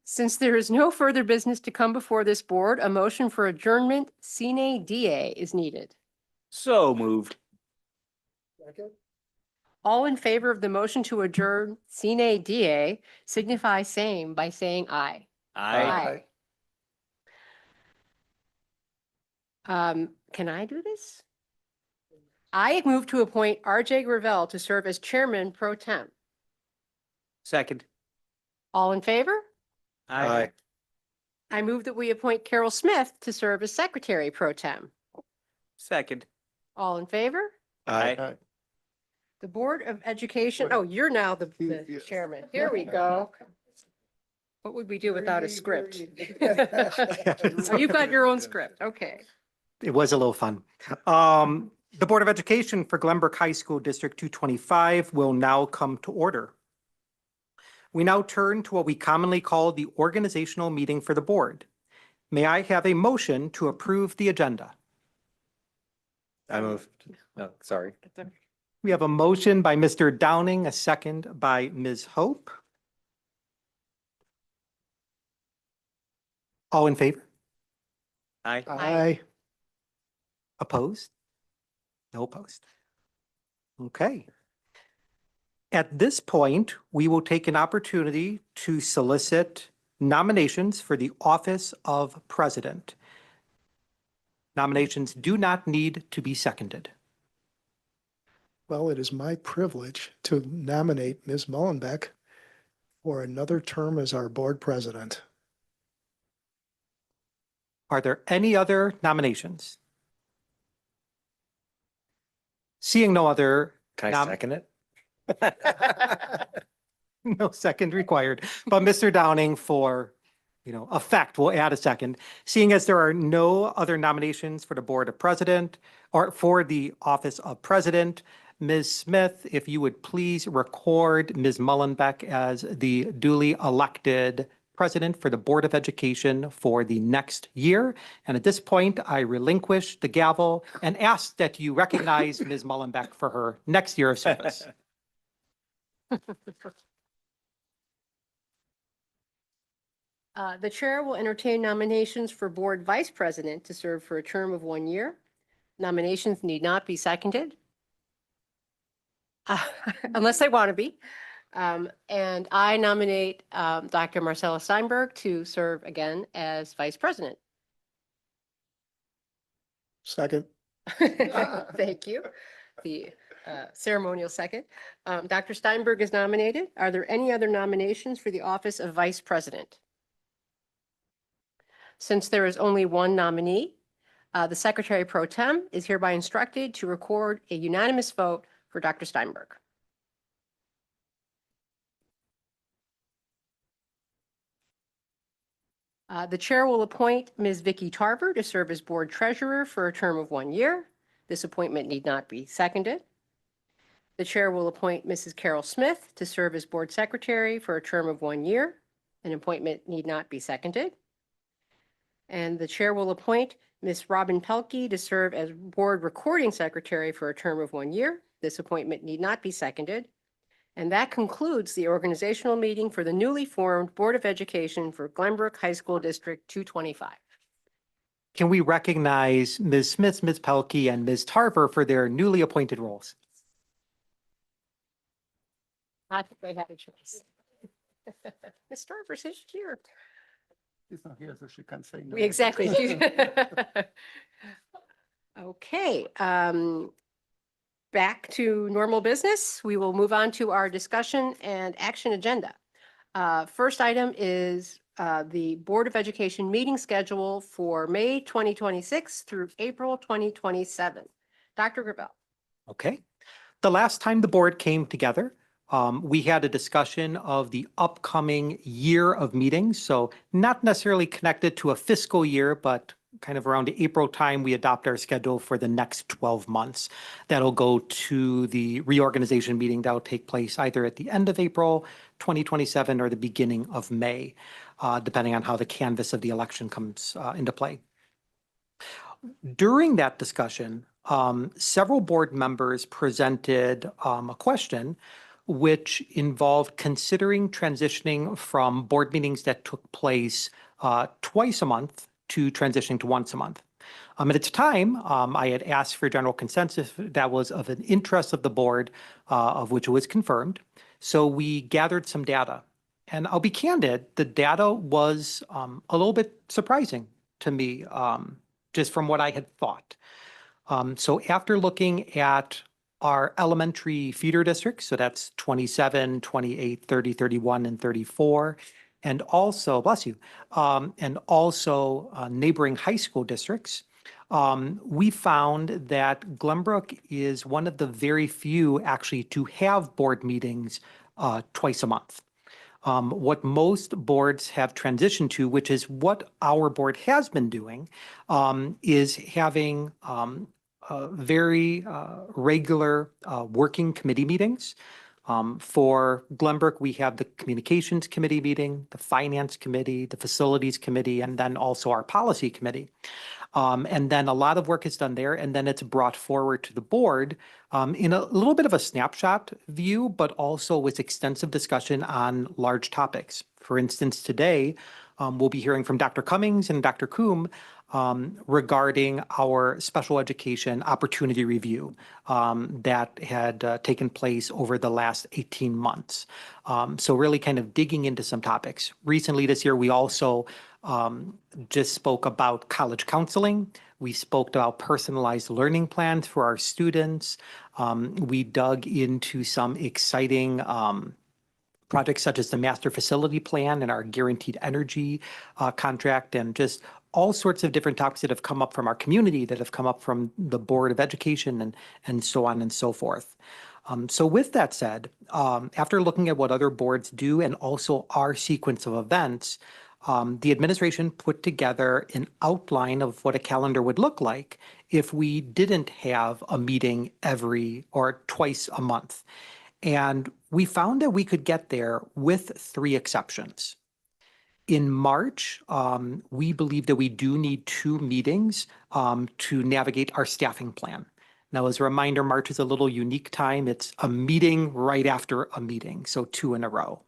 Since there is no further business to come before this board, a motion for adjournment sine die is needed. So moved. All in favor of the motion to adjourn sine die signify same by saying aye. Aye. Can I do this? I move to appoint RJ Gravel to serve as chairman pro tem. Second. All in favor? Aye. I move that we appoint Carol Smith to serve as Secretary Pro Tem. Second. All in favor? Aye. The Board of Education, oh, you're now the chairman. Here we go. What would we do without a script? Oh, you've got your own script. Okay. It was a little fun. The Board of Education for Glenbrook High School District 225 will now come to order. We now turn to what we commonly call the organizational meeting for the board. May I have a motion to approve the agenda? I move. No, sorry. We have a motion by Mr. Downing, a second by Ms. Hope. All in favor? Aye. Aye. Opposed? No opposed. Okay. At this point, we will take an opportunity to solicit nominations for the office of president. Nominations do not need to be seconded. Well, it is my privilege to nominate Ms. Mullenbeck for another term as our board president. Are there any other nominations? Seeing no other. Can nom- I second it? No second required, but Mr. Downing for, effect, will add a second. Seeing as there are no other nominations for the board of president or for the office of president, Ms. Smith, if you would please record Ms. Mullenbeck as the duly elected president for the Board of Education for the next year. And at this point, I relinquish the gavel and ask that you recognize Ms. Mullenbeck for her next year of service. The chair will entertain nominations for board vice president to serve for a term of 1 year. Nominations need not be seconded. Unless they want to be. And I nominate Dr. Marcella Steinberg to serve again as vice president. Second. Thank you. The ceremonial second. Dr. Steinberg is nominated. Are there any other nominations for the office of vice president? Since there is only one nominee, the Secretary Pro Tem is hereby instructed to record a unanimous vote for Dr. Steinberg. The chair will appoint Ms. Vicky Tarver to serve as board treasurer for a term of 1 year. This appointment need not be seconded. The chair will appoint Mrs. Carol Smith to serve as board secretary for a term of 1 year. An appointment need not be seconded. And the chair will appoint Ms. Robin Pelkey to serve as board recording secretary for a term of 1 year. This appointment need not be seconded. And that concludes the organizational meeting for the newly formed Board of Education for Glenbrook High School District 225. Can we recognize Ms. Smith, Ms. Pelkey, and Ms. Tarver for their newly appointed roles? I think they had a choice. Ms. Tarver's here. She's not here, so she can't say no. Exactly. Okay, back to normal business. We will move on to our discussion and action agenda. First item is the Board of Education meeting schedule for May 2026 through April 2027. Dr. Gravel. Okay. The last time the board came together, we had a discussion of the upcoming year of meetings. So not necessarily connected to a fiscal year, but kind of around April time, we adopt our schedule for the next 12 months. That'll go to the reorganization meeting that'll take place either at the end of April 2027 or the beginning of May, depending on how the canvas of the election comes into play. During that discussion, several board members presented a question which involved considering transitioning from board meetings that took place twice a month to transitioning to once a month. At its time, I had asked for general consensus that was of an interest of the board, of which it was confirmed. So we gathered some data. And I'll be candid, the data was a little bit surprising to me, just from what I had thought. So after looking at our elementary feeder districts, so that's 27, 28, 30, 31, and 34. And also, bless you, and also neighboring high school districts. We found that Glenbrook is one of the very few actually to have board meetings twice a month. What most boards have transitioned to, which is what our board has been doing, is having very regular working committee meetings. For Glenbrook, we have the Communications Committee meeting, the Finance Committee, the Facilities Committee, and then also our Policy Committee. And then a lot of work is done there, and then it's brought forward to the board in a little bit of a snapshot view, but also with extensive discussion on large topics. For instance, today, we'll be hearing from Dr. Cummings and Dr. Coombe regarding our special education opportunity review that had taken place over the last 18 months. So really kind of digging into some topics. Recently this year, we also just spoke about college counseling. We spoke about personalized learning plans for our students. We dug into some exciting projects such as the master facility plan and our guaranteed energy contract, and just all sorts of different topics that have come up from our community, that have come up from the Board of Education, and so on and so forth. So with that said, after looking at what other boards do and also our sequence of events, the administration put together an outline of what a calendar would look like if we didn't have a meeting every or twice a month. And we found that we could get there with 3 exceptions. In March, we believe that we do need 2 meetings to navigate our staffing plan. Now, as a reminder, March is a little unique time. It's a meeting right after a meeting, so 2 in a row.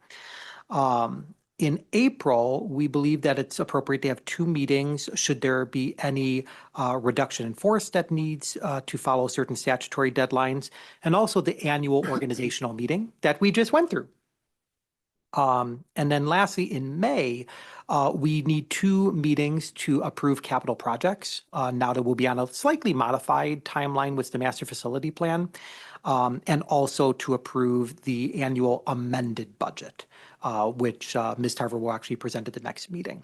In April, we believe that it's appropriate to have 2 meetings should there be any reduction in force that needs to follow certain statutory deadlines, and also the annual organizational meeting that we just went through. And then lastly, in May, we need 2 meetings to approve capital projects. Now that we'll be on a slightly modified timeline with the master facility plan, and also to approve the annual amended budget, which Ms. Tarver will actually present at the next meeting.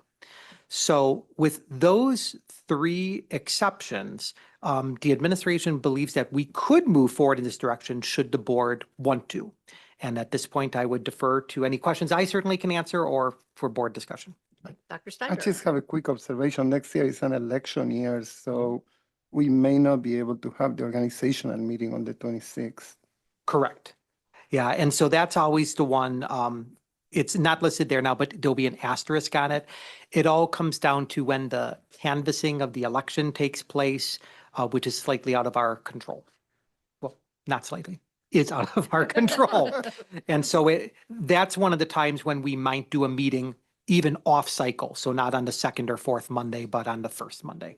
So with those 3 exceptions, the administration believes that we could move forward in this direction should the board want to. And at this point, I would defer to any questions I certainly can answer or for board discussion. Dr. I Steinberg. just have a quick observation. Next year is an election year, so we may not be able to have the organizational meeting on the 26th. Correct. Yeah, and so that's always the one, it's not listed there now, but there'll be an asterisk on it. It all comes down to when the canvassing of the election takes place, which is slightly out of our control. Well, not slightly, it's out of our control. And so that's one of the times when we might do a meeting even off cycle. So not on the 2nd or 4th Monday, but on the 1st Monday.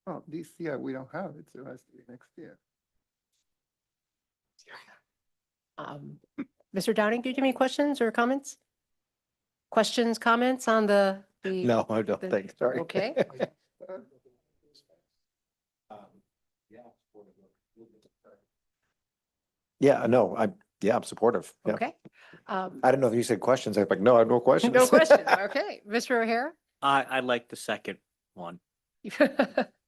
Oh, this year we don't have it, so it has to be next year. Mr. Downing, do you have any questions or comments? Questions, comments on the? No, I don't think, sorry. Okay. Yeah, no, I'm supportive. Yeah. Okay. I didn't know that you said questions. I'm like, no, I have no questions. No questions. Okay. Mr. O'Hara? I like the second one,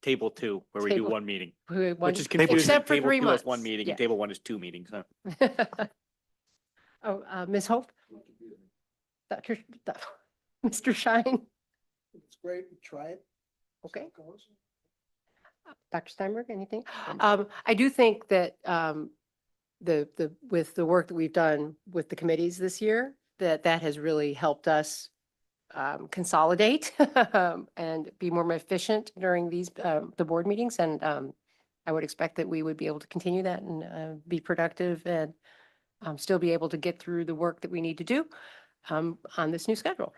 table 2, where we do Table- 1 meeting, One- which is confusing. Except for Table 3 2 months. is 1 meeting, Yeah. and table 1 is 2 meetings, huh? Oh, Ms. Hope? Mr. Shine? It's great, try it. Okay. Dr. Steinberg, anything? I do think that with the work that we've done with the committees this year, that has really helped us consolidate and be more efficient during these the board meetings. And I would expect that we would be able to continue that and be productive and still be able to get through the work that we need to do on this new schedule.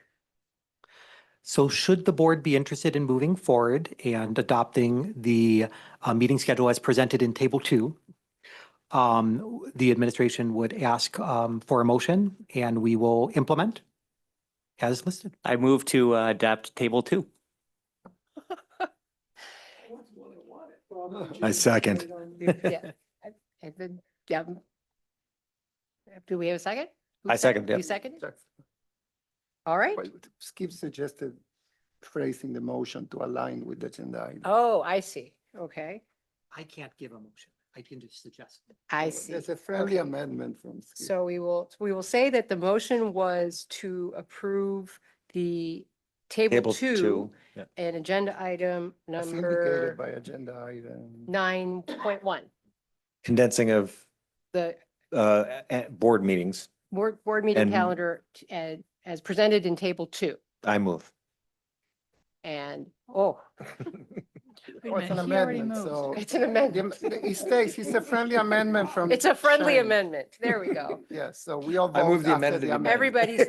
So should the board be interested in moving forward and adopting the meeting schedule as presented in Table 2, the administration would ask for a motion and we will implement as listed. I move to adopt table 2. I second. Yeah. Yeah. Do we have a second? Who I second, yeah. You second? All right. Skip suggested phrasing the motion to align with the agenda item. Oh, I see. Okay, I can't give a motion. I can just suggest. I see. There's a friendly amendment from Skip. So we will say that the motion was to approve the table two yeah. and agenda item As indicated number by agenda item. 9.1. Condensing of The board meetings. board meeting And- calendar as presented in table two. I move. And, Oh, it's an minute, he already amendment, moved. so. it's an amendment. It states it's a friendly amendment from. It's a friendly Shane. amendment. There we go. Yeah, so we all I vote move the after amended the amendment. Everybody's,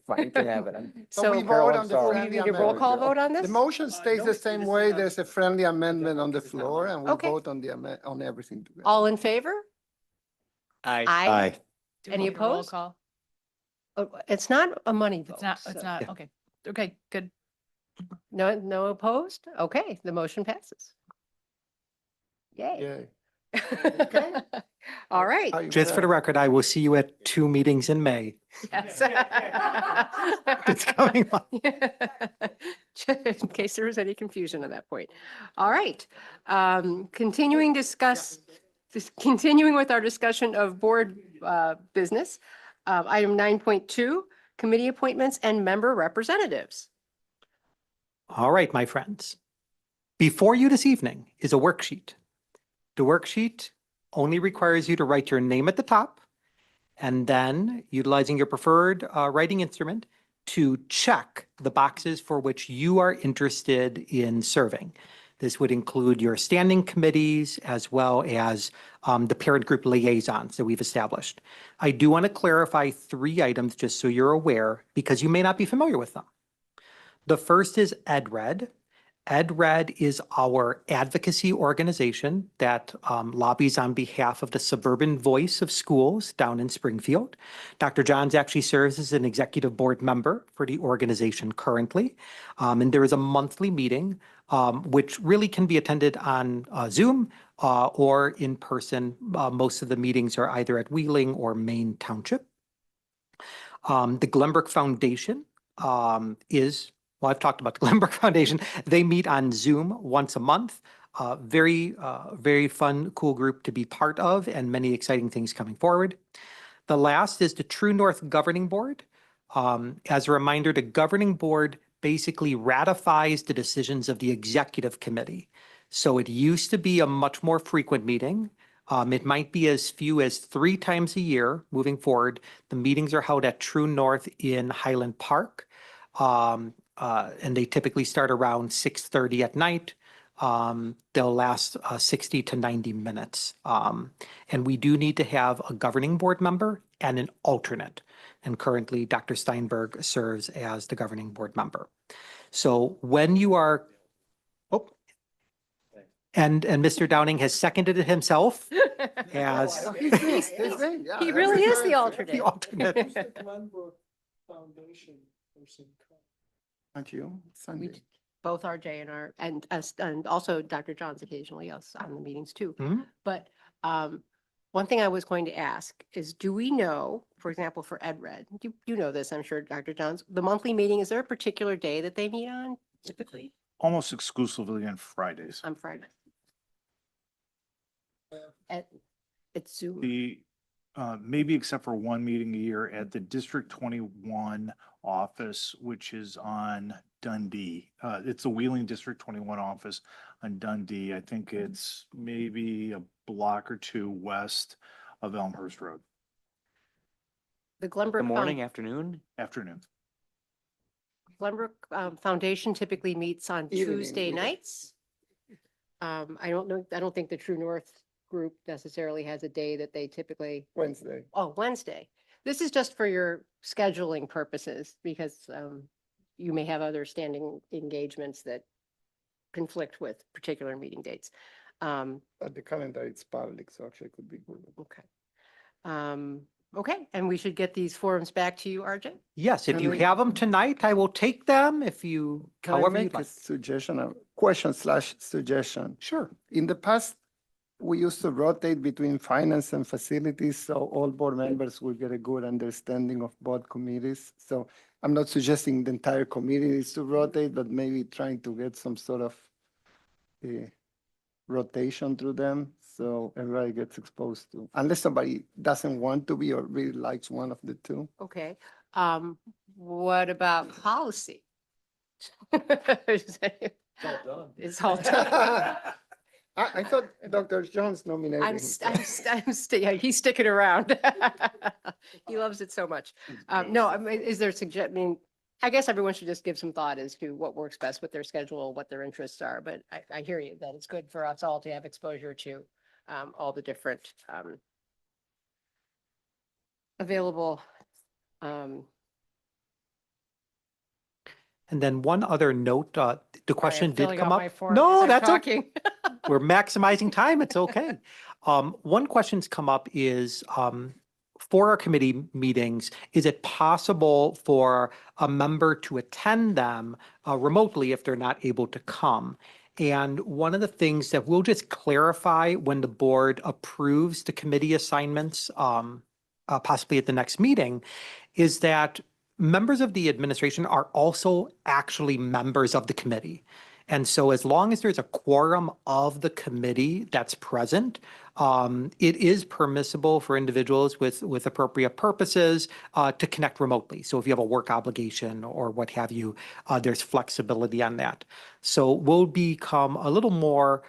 Fine, you can have it. So we so vote on the sorry. you friendly need a roll amendment. call vote on this? The motion stays the same way. There's a friendly amendment on the floor and we Okay. vote on on everything together. All in favor? Aye. Aye. Do Any we need a roll opposed? call? Oh, it's not a money vote. It's so- not, okay. Okay, good. No opposed? Okay, the motion passes. Yay. Yeah. All right. How you Just for the vote? record, I will see you at 2 meetings in May. Yes. It's coming up. In case there was any confusion at that point. All right. Continuing with our discussion of board business. Item 9.2, committee appointments and member representatives. All right, my friends. Before you this evening is a worksheet. The worksheet only requires you to write your name at the top and then utilizing your preferred writing instrument to check the boxes for which you are interested in serving. This would include your standing committees as well as the parent group liaisons that we've established. I do want to clarify 3 items just so you're aware because you may not be familiar with them. The first is EdRed. EdRed is our advocacy organization that lobbies on behalf of the suburban voice of schools down in Springfield. Dr. Johns actually serves as an executive board member for the organization currently. And there is a monthly meeting, which really can be attended on Zoom or in person. Most of the meetings are either at Wheeling or Maine Township. The Glenbrook Foundation well, I've talked about the Glenbrook Foundation. They meet on Zoom once a month. Very fun, cool group to be part of and many exciting things coming forward. The last is the True North Governing Board. As a reminder, the Governing Board basically ratifies the decisions of the Executive Committee. So it used to be a much more frequent meeting. It might be as few as 3 times a year moving forward. The meetings are held at True North in Highland Park. And they typically start around 6:30 at night. They'll last 60 to 90 minutes. And we do need to have a governing board member and an alternate. And currently, Dr. Steinberg serves as the governing board member. So when you are, and Mr. Downing has seconded it himself as Oh, he's in, yeah, He that's really is the very- alternate. the alternate. Aren't you? Sunday. Both are J and R and us, and also Dr. Johns occasionally us on the meetings too. Mhm. But one thing I was going to ask is, do we know, for example, for EdRed, you know this, I'm sure, Dr. Johns, the monthly meeting, is there a particular day that they meet on typically? Almost exclusively on Fridays. On Friday. It's Zoom. The, maybe except for one meeting a year at the District 21 office, which is on Dundee. It's the Wheeling District 21 office on Dundee. I think it's maybe a block or 2 west of Elmhurst Road. The Glenbrook. The morning, afternoon? Afternoon. Glenbrook Foundation typically meets on Evening, Tuesday yeah. nights. I don't think the True North group necessarily has a day that they typically, Wednesday. Wednesday. This is just for your scheduling purposes because you may have other standing engagements that conflict with particular meeting dates. But the calendar it's public, so actually it could be good. Okay. Okay, and we should get these forms back to you, RJ? Yes, if Can you I- have them tonight, I will take them if you, Can I however you'd make a like. suggestion, a question/suggestion? Sure. In the past, we used to rotate between finance and facilities, so all board members will get a good understanding of both committees. So I'm not suggesting the entire committee needs to rotate, but maybe trying to get some sort of rotation through them, so everybody gets exposed to, unless somebody doesn't want to be or really likes one of the two. Okay, what about policy? It's all done. I thought Dr. Jones nominated I'm, himself. yeah, he's sticking around. He loves it so much. No, I mean, is there I mean, I guess everyone should just give some thought as to what works best with their schedule, what their interests are, but I hear you that it's good for us all to have exposure to all the different available. And then one other note, the question did filling come out up. my form No, as I'm that's okay. talking. We're maximizing time. It's okay. One question's come up is, for our committee meetings, is it possible for a member to attend them remotely if they're not able to come? And one of the things that we'll just clarify when the board approves the committee assignments, possibly at the next meeting, is that members of the administration are also actually members of the committee. And so as long as there's a quorum of the committee that's present, it is permissible for individuals with appropriate purposes to connect remotely. So if you have a work obligation or what have you, there's flexibility on that. So we'll become a little more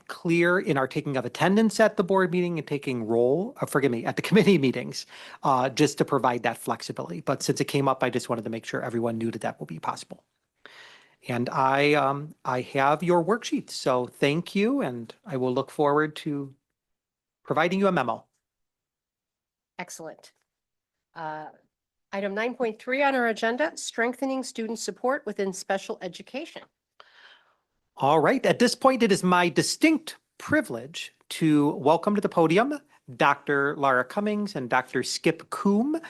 clear in our taking of attendance at the board meeting and taking roll, forgive me, at the committee meetings, just to provide that flexibility. But since it came up, I just wanted to make sure everyone knew that that will be possible. And I have your worksheets, so thank you, and I will look forward to providing you a memo. Excellent. Item 9.3 on our agenda, strengthening student support within special education. All right, at this point, it is my distinct privilege to welcome to the podium Dr. Laura Cummings and Dr. Skip Coombe.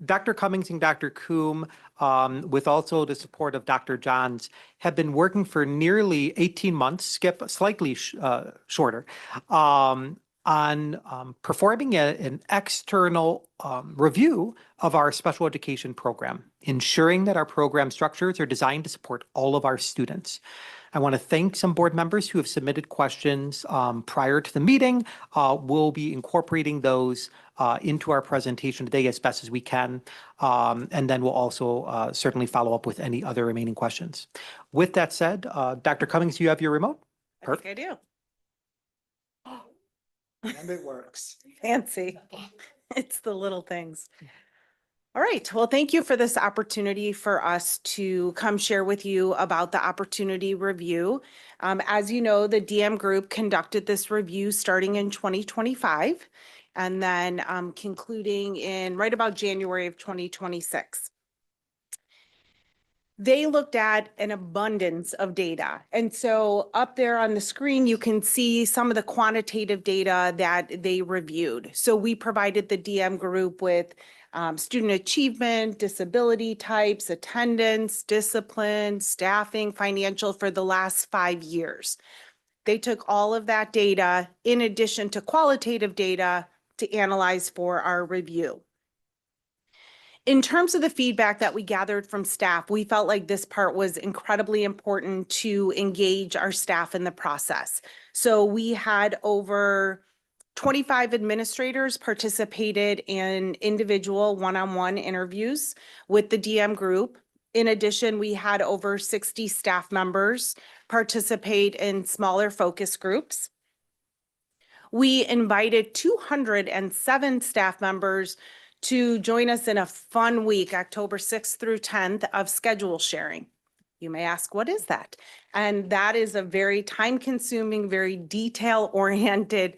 Dr. Cummings and Dr. Coombe, with also the support of Dr. Johns, have been working for nearly 18 months, Skip slightly shorter, on performing an external review of our special education program, ensuring that our program structures are designed to support all of our students. I want to thank some board members who have submitted questions prior to the meeting. We'll be incorporating those into our presentation today as best as we can. And then we'll also certainly follow up with any other remaining questions. With that said, Dr. Cummings, do you have your remote? I think I do. And it works. Fancy. It's the little things. All right. Well, thank you for this opportunity for us to come share with you about the opportunity review. As you know, the DM group conducted this review starting in 2025 and then concluding in right about January of 2026. They looked at an abundance of data. And so up there on the screen, you can see some of the quantitative data that they reviewed. So we provided the DM group with student achievement, disability types, attendance, discipline, staffing, financial for the last 5 years. They took all of that data in addition to qualitative data to analyze for our review. In terms of the feedback that we gathered from staff, we felt like this part was incredibly important to engage our staff in the process. So we had over 25 administrators participated in individual one-on-one interviews with the DM group. In addition, we had over 60 staff members participate in smaller focus groups. We invited 207 staff members to join us in a fun week, October 6th through 10th, of schedule sharing. You may ask, what is that? And that is a very time-consuming, very detail-oriented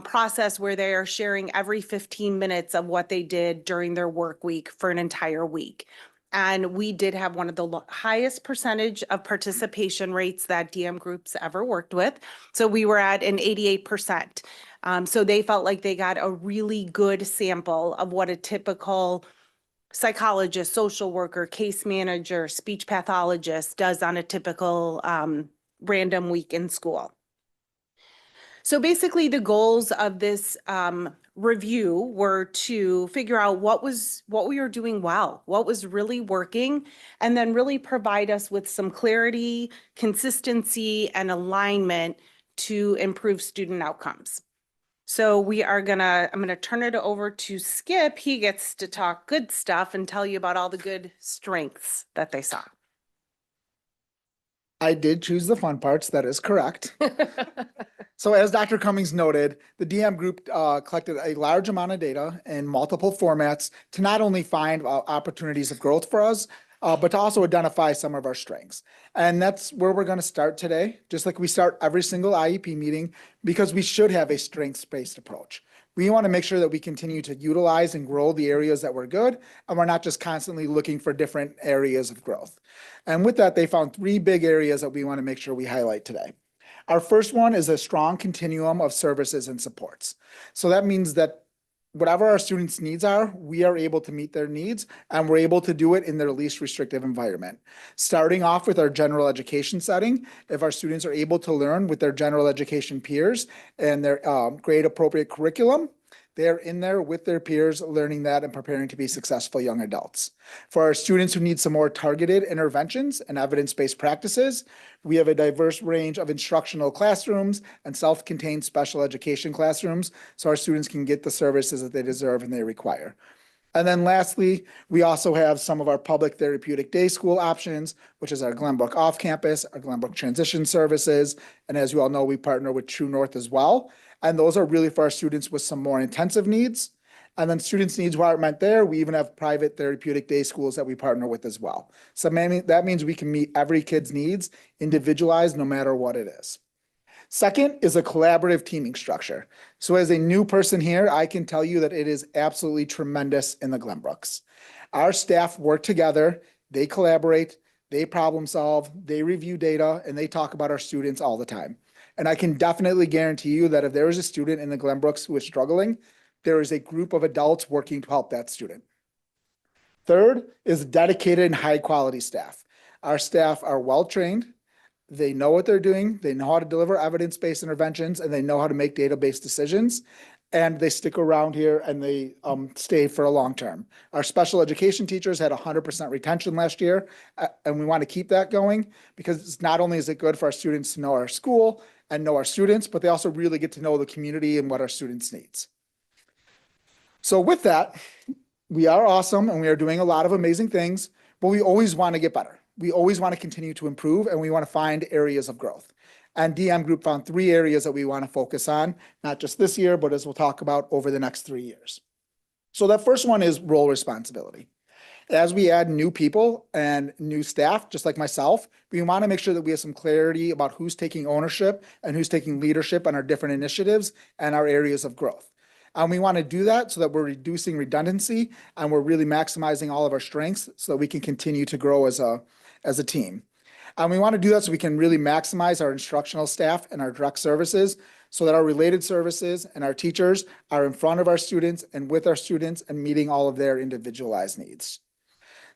process where they are sharing every 15 minutes of what they did during their work week for an entire week. And we did have one of the highest percentage of participation rates that DM groups ever worked with. So we were at an 88%. So they felt like they got a really good sample of what a typical psychologist, social worker, case manager, speech pathologist does on a typical random week in school. So basically the goals of this review were to figure out what we were doing well, what was really working, and then really provide us with some clarity, consistency, and alignment to improve student outcomes. So I'm gonna turn it over to Skip. He gets to talk good stuff and tell you about all the good strengths that they saw. I did choose the fun parts. That is correct. So as Dr. Cummings noted, the DM group collected a large amount of data in multiple formats to not only find opportunities of growth for us, but to also identify some of our strengths. And that's where we're going to start today, just like we start every single IEP meeting, because we should have a strengths-based approach. We want to make sure that we continue to utilize and grow the areas that we're good, and we're not just constantly looking for different areas of growth. And with that, they found 3 big areas that we want to make sure we highlight today. Our first one is a strong continuum of services and supports. So that means that whatever our students' needs are, we are able to meet their needs, and we're able to do it in their least restrictive environment. Starting off with our general education setting, if our students are able to learn with their general education peers and their grade appropriate curriculum, they're in there with their peers learning that and preparing to be successful young adults. For our students who need some more targeted interventions and evidence-based practices, we have a diverse range of instructional classrooms and self-contained special education classrooms so our students can get the services that they deserve and they require. And then lastly, we also have some of our public therapeutic day school options, which is our Glenbrook off-campus, our Glenbrook transition services, and as you all know, we partner with True North as well. And those are really for our students with some more intensive needs. And then students' needs where it meant there, we even have private therapeutic day schools that we partner with as well. So that means we can meet every kid's needs, individualized, no matter what it is. Second is a collaborative teaming structure. So as a new person here, I can tell you that it is absolutely tremendous in the Glenbrooks. Our staff work together, they collaborate, they problem solve, they review data, and they talk about our students all the time. And I can definitely guarantee you that if there is a student in the Glenbrooks who is struggling, there is a group of adults working to help that student. Third is dedicated and high quality staff. Our staff are well-trained. They know what they're doing. They know how to deliver evidence-based interventions, and they know how to make data-based decisions. And they stick around here and they stay for a long term. Our special education teachers had 100% retention last year, and we want to keep that going because not only is it good for our students to know our school and know our students, but they also really get to know the community and what our students needs. So with that, we are awesome and we are doing a lot of amazing things, but we always want to get better. We always want to continue to improve and we want to find areas of growth. And DM Group found 3 areas that we want to focus on, not just this year, but as we'll talk about over the next 3 years. So that first one is role responsibility. As we add new people and new staff, just like myself, we want to make sure that we have some clarity about who's taking ownership and who's taking leadership on our different initiatives and our areas of growth. And we want to do that so that we're reducing redundancy and we're really maximizing all of our strengths so that we can continue to grow as a team. And we want to do that so we can really maximize our instructional staff and our direct services so that our related services and our teachers are in front of our students and with our students and meeting all of their individualized needs.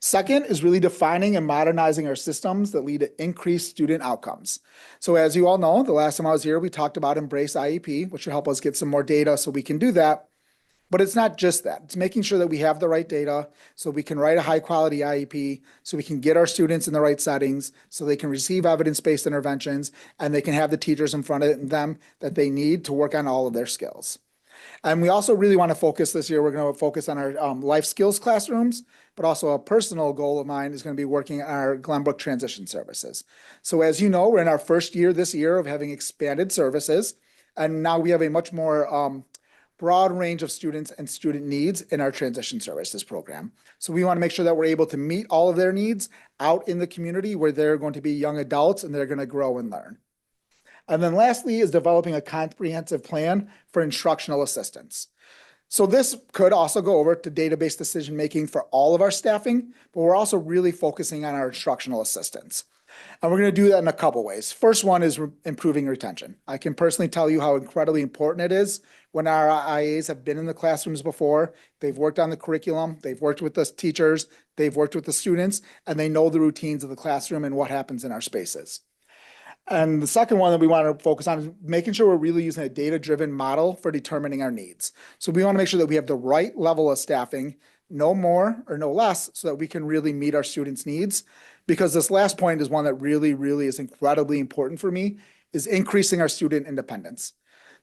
Second is really defining and modernizing our systems that lead to increased student outcomes. So as you all know, the last time I was here, we talked about Embrace IEP, which will help us get some more data so we can do that. But it's not just that. It's making sure that we have the right data so we can write a high quality IEP, so we can get our students in the right settings, so they can receive evidence-based interventions, and they can have the teachers in front of them that they need to work on all of their skills. And we also really want to focus this year, we're going to focus on our life skills classrooms, but also a personal goal of mine is going to be working on our Glenbrook transition services. So as you know, we're in our first year this year of having expanded services, and now we have a much more broad range of students and student needs in our transition services program. So we want to make sure that we're able to meet all of their needs out in the community where they're going to be young adults and they're going to grow and learn. And then lastly is developing a comprehensive plan for instructional assistance. So this could also go over to database decision-making for all of our staffing, but we're also really focusing on our instructional assistants. And we're going to do that in a couple ways. First one is improving retention. I can personally tell you how incredibly important it is when our IAs have been in the classrooms before, they've worked on the curriculum, they've worked with the teachers, they've worked with the students, and they know the routines of the classroom and what happens in our spaces. And the second one that we want to focus on is making sure we're really using a data-driven model for determining our needs. So we want to make sure that we have the right level of staffing, no more or no less, so that we can really meet our students' needs. Because this last point is one that really, really is incredibly important for me, is increasing our student independence.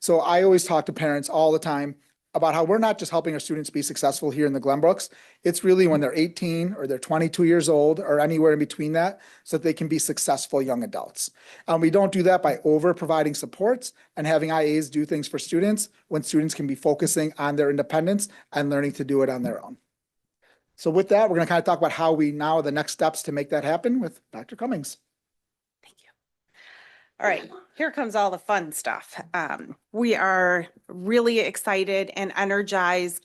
So I always talk to parents all the time about how we're not just helping our students be successful here in the Glenbrooks. It's really when they're 18 or they're 22 years old or anywhere in between that, so that they can be successful young adults. And we don't do that by over providing supports and having IAs do things for students when students can be focusing on their independence and learning to do it on their own. So with that, we're going to kind of talk about how we now the next steps to make that happen with Dr. Cummings. All right, here comes all the fun stuff. We are really excited and energized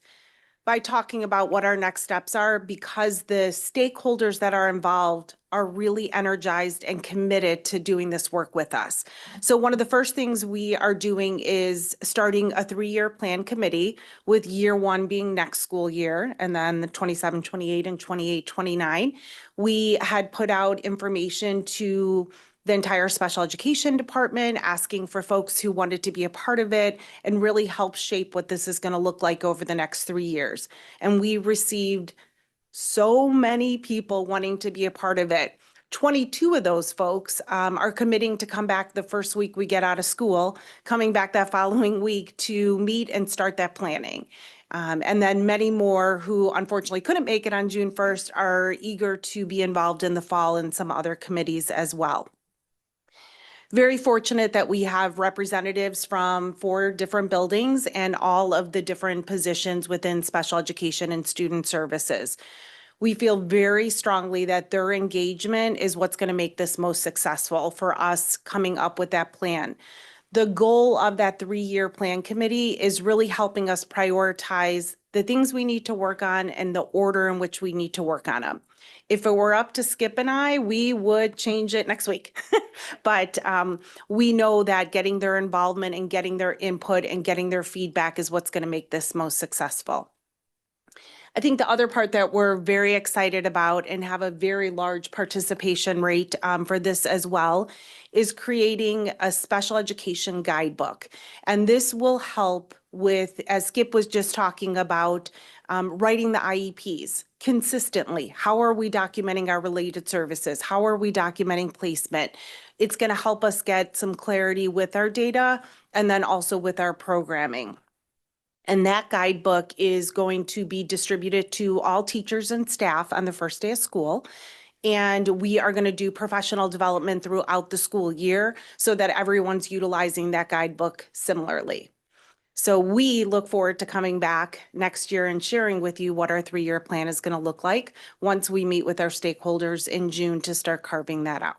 by talking about what our next steps are, because the stakeholders that are involved are really energized and committed to doing this work with us. So one of the first things we are doing is starting a 3-year plan committee, with year 1 being next school year, and then the 27, 28, and 28, 29. We had put out information to the entire special education department, asking for folks who wanted to be a part of it and really help shape what this is going to look like over the next 3 years. And we received so many people wanting to be a part of it. 22 of those folks are committing to come back the first week we get out of school, coming back that following week to meet and start that planning. And then many more who unfortunately couldn't make it on June 1st are eager to be involved in the fall in some other committees as well. Very fortunate that we have representatives from 4 different buildings and all of the different positions within special education and student services. We feel very strongly that their engagement is what's going to make this most successful for us coming up with that plan. The goal of that 3-year plan committee is really helping us prioritize the things we need to work on and the order in which we need to work on them. If it were up to Skip and I, we would change it next week. But we know that getting their involvement and getting their input and getting their feedback is what's going to make this most successful. I think the other part that we're very excited about and have a very large participation rate for this as well is creating a special education guidebook. And this will help with, as Skip was just talking about, writing the IEPs consistently. How are we documenting our related services? How are we documenting placement? It's going to help us get some clarity with our data and then also with our programming. And that guidebook is going to be distributed to all teachers and staff on the first day of school. And we are going to do professional development throughout the school year so that everyone's utilizing that guidebook similarly. So we look forward to coming back next year and sharing with you what our 3-year plan is going to look like once we meet with our stakeholders in June to start carving that out.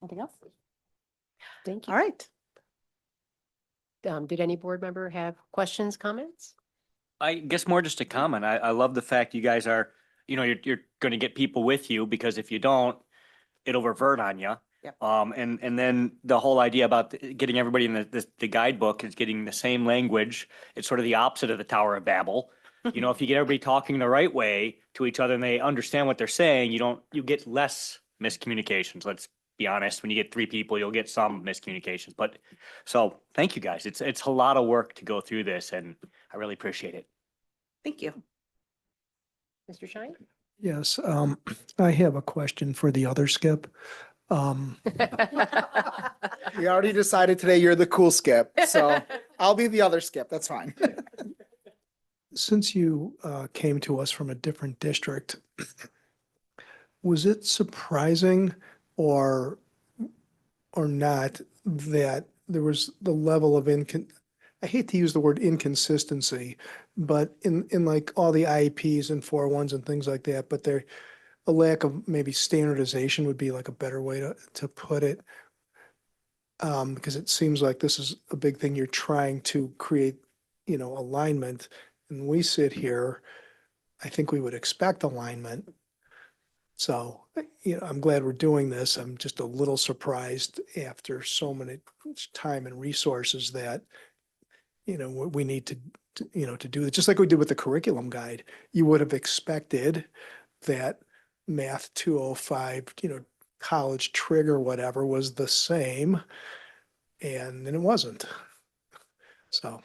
Anything else? Thank you. All right. Did any board member have questions, comments? I guess more just a comment. I love the fact you guys are, you're going to get people with you, because if you don't, it'll revert on you. Yep. And then the whole idea about getting everybody in the guidebook is getting the same language. It's sort of the opposite of the Tower of Babel. If you get everybody talking the right way to each other and they understand what they're saying, you get less miscommunications. Let's be honest. When you get 3 people, you'll get some miscommunications. But so thank you guys. It's a lot of work to go through this, and I really appreciate it. Thank you. Mr. Shine? Yes, I have a question for the other Skip. We already decided today you're the cool Skip, so I'll be the other Skip. That's fine. Since you came to us from a different district, was it surprising or not that there was the level of I hate to use the word inconsistency, but in like all the IEPs and 401s and things like that, but there a lack of maybe standardization would be like a better way to put it. because it seems like this is a big thing. You're trying to create, alignment. And we sit here, I think we would expect alignment. So, I'm glad we're doing this. I'm just a little surprised after so many time and resources that, we need to do it. Just like we did with the curriculum guide. You would have expected that Math 205, college trigger, whatever, was the same. And then it wasn't. So.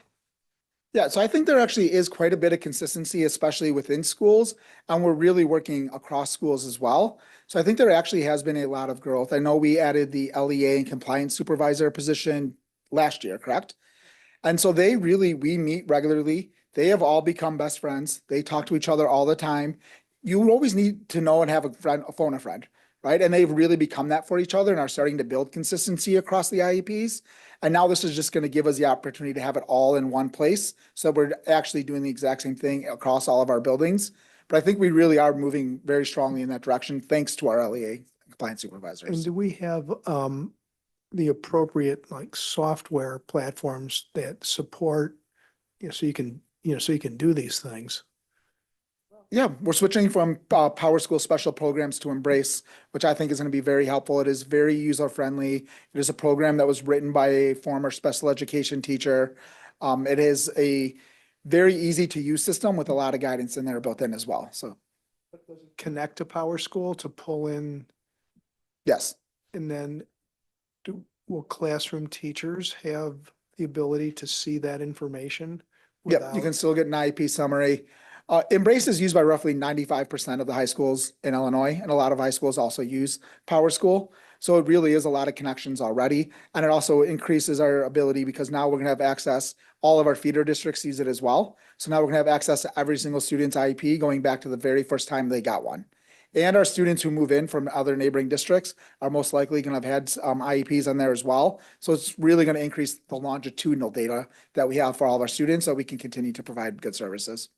Yeah, so I think there actually is quite a bit of consistency, especially within schools, and we're really working across schools as well. So I think there actually has been a lot of growth. I know we added the LEA and compliance supervisor position last year, correct? And so we meet regularly. They have all become best friends. They talk to each other all the time. You always need to know and have phone a friend, right? And they've really become that for each other and are starting to build consistency across the IEPs. And now this is just going to give us the opportunity to have it all in one place. So we're actually doing the exact same thing across all of our buildings. But I think we really are moving very strongly in that direction, thanks to our LEA compliance supervisors. And do we have the appropriate software platforms that support, so you can do these things? Yeah, we're switching from PowerSchool special programs to Embrace, which I think is going to be very helpful. It is very user-friendly. It is a program that was written by a former special education teacher. It is a very easy to use system with a lot of guidance in there built in as well. So Connect to PowerSchool to pull in, yes. and then will classroom teachers have the ability to see that information? Yep, you can still get an IEP summary. Embrace is used by roughly 95% of the high schools in Illinois, and a lot of high schools also use PowerSchool. So it really is a lot of connections already. And it also increases our ability because now we're going to have access, all of our feeder districts use it as well. So now we're going to have access to every single student's IEP going back to the very first time they got one. And our students who move in from other neighboring districts are most likely going to have had IEPs on there as well. So it's really going to increase the longitudinal data that we have for all of our students so we can continue to provide good services.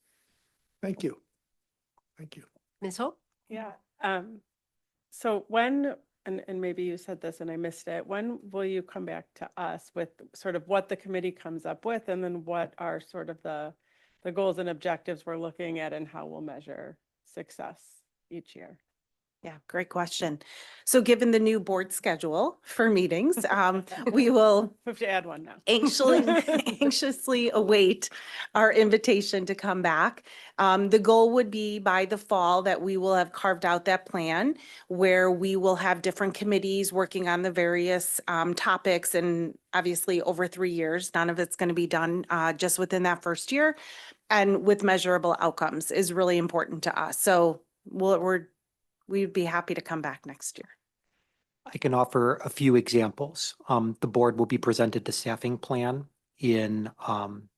Thank you. Thank you. Ms. Hope? Yeah. So when, and maybe you said this and I missed it, when will you come back to us with sort of what the committee comes up with and then what are sort of the goals and objectives we're looking at and how we'll measure success each year? Yeah, great question. So given the new board schedule for meetings, we will We have to add one now. anxiously await our invitation to come back. The goal would be by the fall that we will have carved out that plan where we will have different committees working on the various topics, and obviously over 3 years, none of it's going to be done just within that first year, and with measurable outcomes is really important to us. So we'd be happy to come back next year. I can offer a few examples. The board will be presented the staffing plan in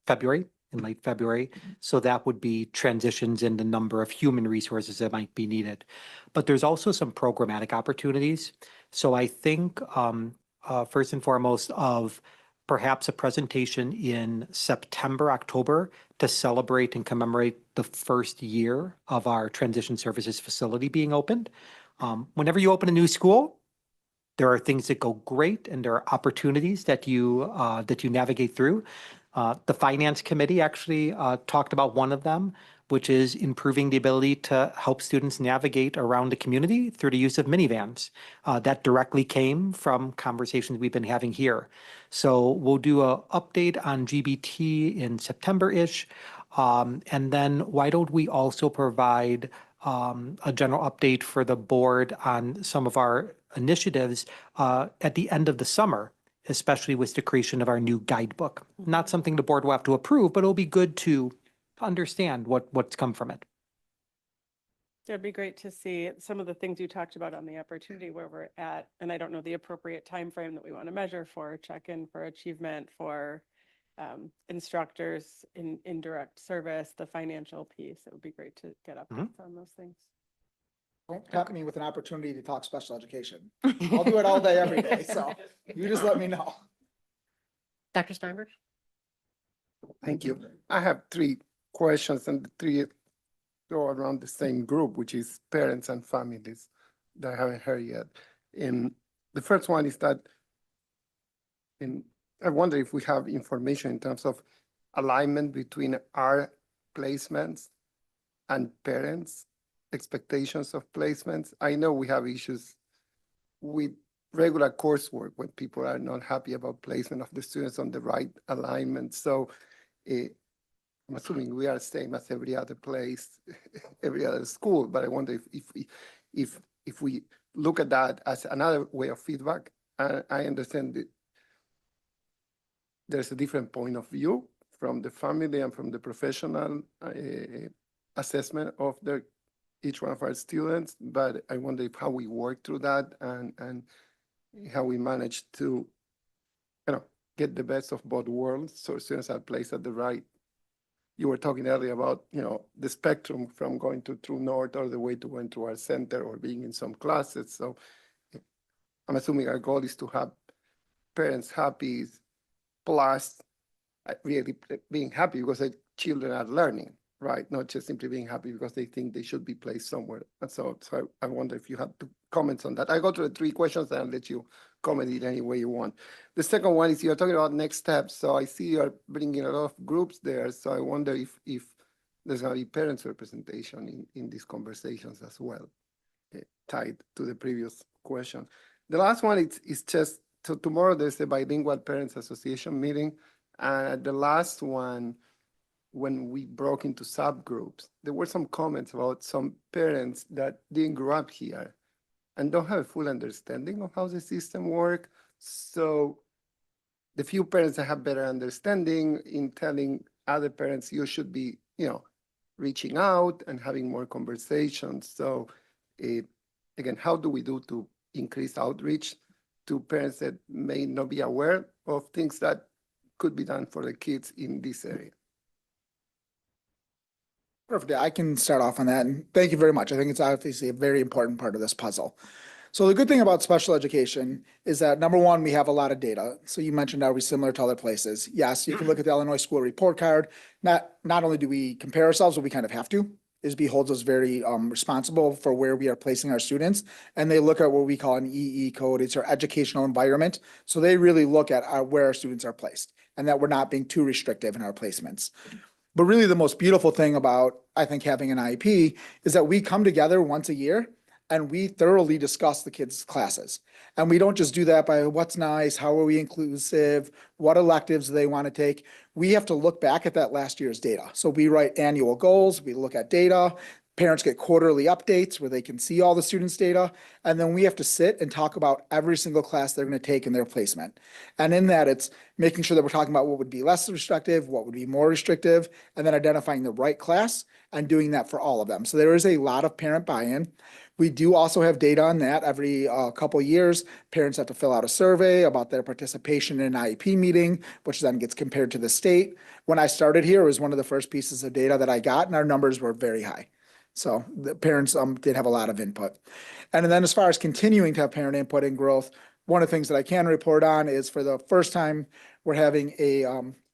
February, in late February. So that would be transitions in the number of human resources that might be needed. But there's also some programmatic opportunities. So I think first and foremost of perhaps a presentation in September, October to celebrate and commemorate the first year of our transition services facility being opened. Whenever you open a new school, there are things that go great and there are opportunities that you navigate through. The finance committee actually talked about one of them, which is improving the ability to help students navigate around the community through the use of minivans. That directly came from conversations we've been having here. So we'll do an update on GBT in September-ish. And then why don't we also provide a general update for the board on some of our initiatives at the end of the summer, especially with the creation of our new guidebook. Not something the board will have to approve, but it'll be good to understand what's come from it. It'd be great to see some of the things you talked about on the opportunity where we're at, and I don't know the appropriate time frame that we want to measure for check-in for achievement for instructors in indirect service, the financial piece. It would be great to get updates on those things. Don't tempt me with an opportunity to talk special education. I'll do it all day, every day. So you just let me know. Dr. Steinberg? Thank you. I have 3 questions and the 3 go around the same group, which is parents and families that I haven't heard yet. And the first one is that And I wonder if we have information in terms of alignment between our placements and parents' expectations of placements. I know we have issues with regular coursework when people are not happy about placement of the students on the right alignment. So I'm assuming we are the same as every other place, every other school, but I wonder if we look at that as another way of feedback. I understand that there's a different point of view from the family and from the professional assessment of each one of our students, but I wonder how we work through that and how we manage to, get the best of both worlds so students are placed at the right. You were talking earlier about, the spectrum from going to True North all the way to going to our center or being in some classes. So I'm assuming our goal is to have parents happy, plus really being happy because the children are learning, right? Not just simply being happy because they think they should be placed somewhere. And so I wonder if you have to comment on that. I go to the 3 questions and I'll let you comment in any way you want. The second one is you're talking about next steps. So I see you're bringing a lot of groups there. So I wonder if there's going to be parents representation in these conversations as well, tied to the previous question. The last one is just, so tomorrow there's a Bilingual Parents Association meeting. And the last one, when we broke into subgroups, there were some comments about some parents that didn't grow up here and don't have a full understanding of how the system works. So the few parents that have better understanding in telling other parents, you should be, reaching out and having more conversations. So again, how do we do to increase outreach to parents that may not be aware of things that could be done for the kids in this area? Perfect. I can start off on that. And thank you very much. I think it's obviously a very important part of this puzzle. So the good thing about special education is that, number one, we have a lot of data. So you mentioned, are we similar to other places? Yes, you can look at the Illinois School Report Card. Not only do we compare ourselves, but we kind of have to. ISB holds us very responsible for where we are placing our students. And they look at what we call an EE code. It's our educational environment. So they really look at where our students are placed and that we're not being too restrictive in our placements. But really the most beautiful thing about, I think, having an IEP is that we come together once a year and we thoroughly discuss the kids' classes. And we don't just do that by what's nice, how are we inclusive, what electives do they want to take. We have to look back at that last year's data. So we write annual goals, we look at data, parents get quarterly updates where they can see all the students' data. And then we have to sit and talk about every single class they're going to take in their placement. And in that, it's making sure that we're talking about what would be less restrictive, what would be more restrictive, and then identifying the right class and doing that for all of them. So there is a lot of parent buy-in. We do also have data on that. Every couple of years, parents have to fill out a survey about their participation in an IEP meeting, which then gets compared to the state. When I started here, it was one of the first pieces of data that I got, and our numbers were very high. So the parents did have a lot of input. And then as far as continuing to have parent input and growth, one of the things that I can report on is for the first time, we're having a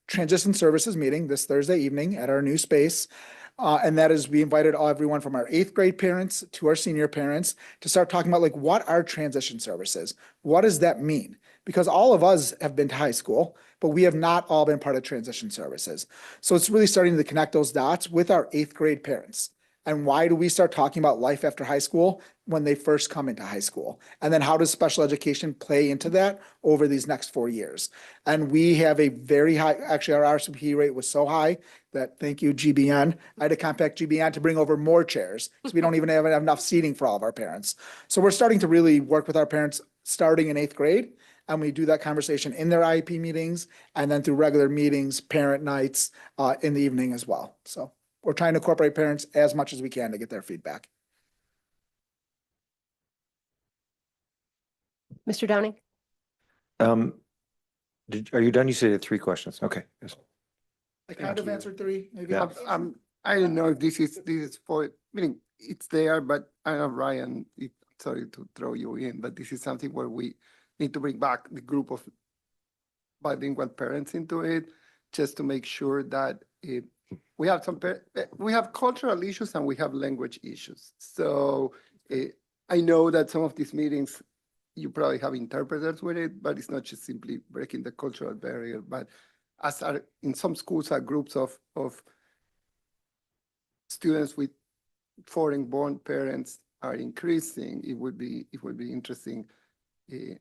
transition services meeting this Thursday evening at our new space. And that is, we invited everyone from our 8th grade parents to our senior parents to start talking about what are transition services? What does that mean? Because all of us have been to high school, but we have not all been part of transition services. So it's really starting to connect those dots with our 8th grade parents. And why do we start talking about life after high school when they first come into high school? And then how does special education play into that over these next 4 years? And we have a very high, actually our RCP rate was so high that, thank you, GBN. I had to contact GBN to bring over more chairs because we don't even have enough seating for all of our parents. So we're starting to really work with our parents starting in 8th grade. And we do that conversation in their IEP meetings and then through regular meetings, parent nights in the evening as well. So we're trying to incorporate parents as much as we can to get their feedback. Mr. Downing? Are you done? You said 3 questions. Okay. Yes. I kind of answered 3, maybe. Yeah. I don't know if this is for, meaning it's there, but I know Ryan, sorry to throw you in, but this is something where we need to bring back the group of bilingual parents into it, just to make sure that we have cultural issues and we have language issues. So I know that some of these meetings, you probably have interpreters with it, but it's not just simply breaking the cultural barrier. But in some schools are groups of students with foreign-born parents are increasing. It would be interesting. It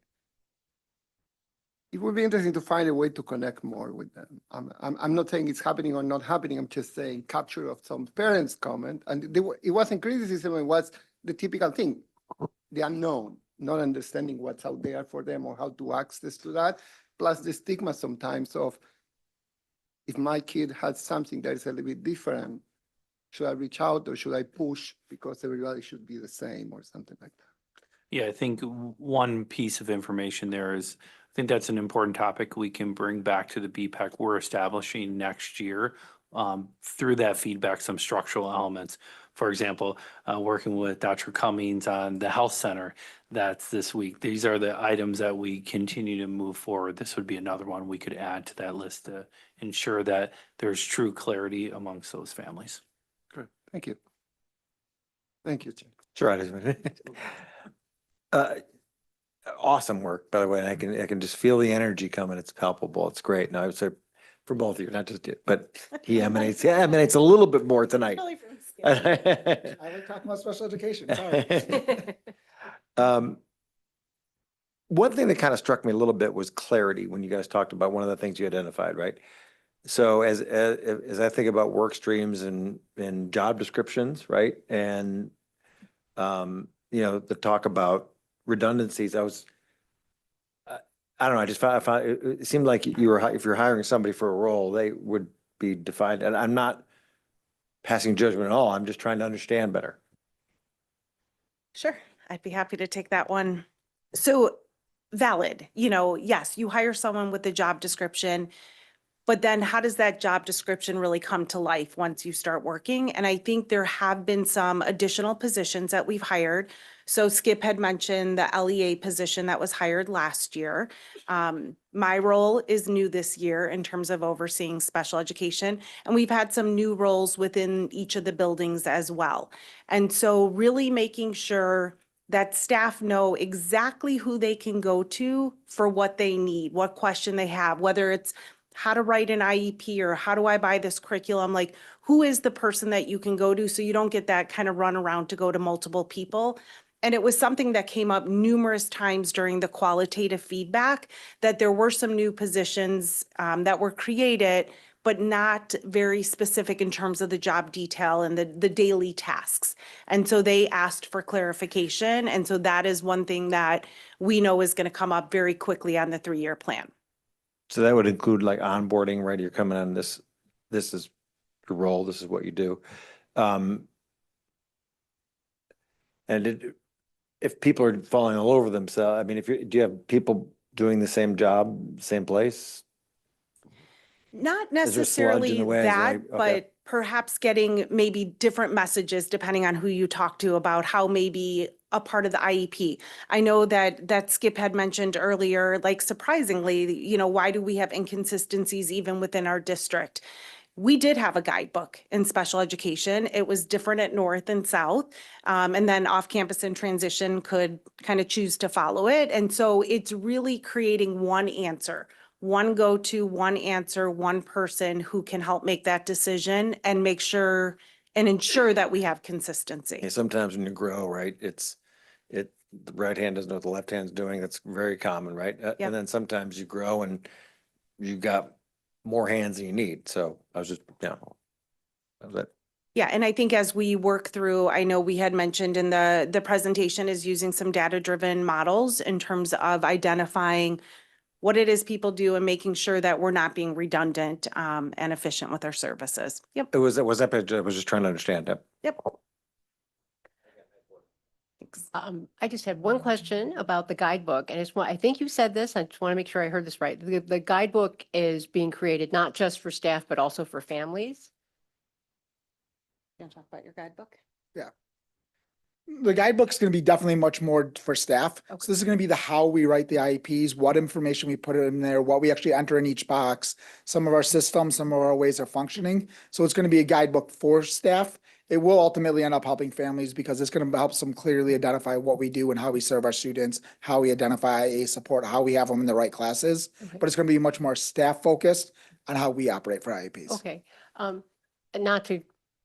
would be interesting to find a way to connect more with them. I'm not saying it's happening or not happening. I'm just saying capture of some parents' comment, and it wasn't criticism. It was the typical thing, the unknown, not understanding what's out there for them or how to access to that. Plus the stigma sometimes of, if my kid has something that is a little bit different, should I reach out or should I push because everybody should be the same or something like that? Yeah, I think one piece of information there is, I think that's an important topic we can bring back to the BPEC we're establishing next year. Through that feedback, some structural elements. For example, working with Dr. Cummings on the health center that's this week. These are the items that we continue to move forward. This would be another one we could add to that list to ensure that there's true clarity amongst those families. Great, thank you. Thank you, Jim. Sure. Awesome work, by the way. And I can just feel the energy coming. It's palpable. It's great. And I would say for both of you, not just you, but he emanates a little bit more tonight. I like talking about special education, sorry. One thing that kind of struck me a little bit was clarity when you guys talked about one of the things you identified, right? So as I think about work streams and job descriptions, right? And, the talk about redundancies, I don't know, I found it seemed like if you're hiring somebody for a role, they would be defined. And I'm not passing judgment at all. I'm just trying to understand better. Sure, I'd be happy to take that one. So valid, yes, you hire someone with the job description, but then how does that job description really come to life once you start working? And I think there have been some additional positions that we've hired. So Skip had mentioned the LEA position that was hired last year. My role is new this year in terms of overseeing special education, and we've had some new roles within each of the buildings as well. And so really making sure that staff know exactly who they can go to for what they need, what question they have, whether it's how to write an IEP or how do I buy this curriculum, like who is the person that you can go to so you don't get that kind of run around to go to multiple people. And it was something that came up numerous times during the qualitative feedback, that there were some new positions that were created, but not very specific in terms of the job detail and the daily tasks. And so they asked for clarification. And so that is one thing that we know is going to come up very quickly on the 3-year plan. So that would include like onboarding, right? You're coming on this is your role, this is what you do. If people are falling all over themselves, I mean, do you have people doing the same job, same place? Not Is there sludge in the necessarily way? Is that, there- okay. but perhaps getting maybe different messages depending on who you talk to about how maybe a part of the IEP. I know that Skip had mentioned earlier, like surprisingly, why do we have inconsistencies even within our district? We did have a guidebook in special education. It was different at North and South. And then off campus and transition could kind of choose to follow it. And so it's really creating one answer, one go-to, one answer, one person who can help make that decision and ensure that we have consistency. Yeah, sometimes when you grow, right, the right hand doesn't know what the left hand's doing. That's very common, right? Yep. And then sometimes you grow and you've got more hands than you need. So I was just, that was it. Yeah, and I think as we work through, I know we had mentioned in the presentation is using some data-driven models in terms of identifying what it is people do and making sure that we're not being redundant and efficient with our services. Yep. I was just trying to understand that. Yep. I just had one question about the guidebook, and I think you said this, I just want to make sure I heard this right. The guidebook is being created not just for staff, but also for families? You want to talk about your guidebook? Yeah. The guidebook's going to be definitely much more for staff. So this is going to be the how we write the IEPs, what information we put in there, what we actually enter in each box, some of our systems, some of our ways of functioning. So it's going to be a guidebook for staff. it will ultimately end up helping families because it's going to help them clearly identify what we do and how we serve our students, how we identify IA support, how we have them in the right classes. Okay. But it's going to be much more staff focused on how we operate for IEPs. Okay, not to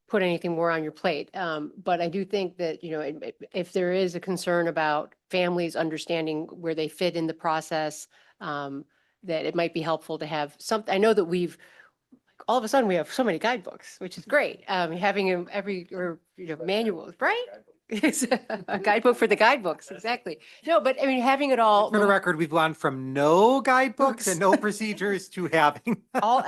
put anything more on your plate, but I do think that, you know, if there is a concern about families understanding where they fit in the process, that it might be helpful to have I know that all of a sudden we have so many guidebooks, which is great. Having them manuals, right? It's a guidebook for the guidebooks, exactly. No, but I mean, having it all. For the record, we've gone from no guidebooks and no procedures to having. All,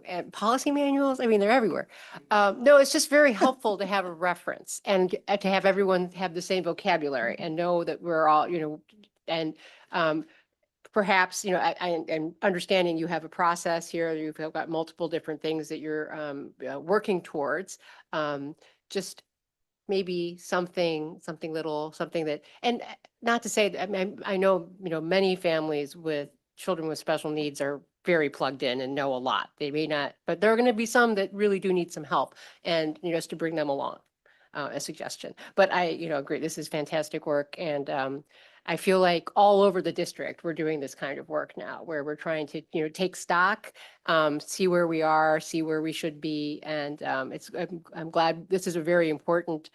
and policy manuals, I mean, they're everywhere. No, it's just very helpful to have a reference and to have everyone have the same vocabulary and know that we're all, and perhaps, I'm understanding you have a process here, you've got multiple different things that you're working towards. Just maybe something that, and not to say that, I know, many families with children with special needs are very plugged in and know a lot. They may not, but there are going to be some that really do need some help, and, just to bring them along, a suggestion. But I, agree, this is fantastic work. And, I feel like all over the district, we're doing this kind of work now where we're trying to, take stock, see where we are, see where we should be. And I'm glad this is a very important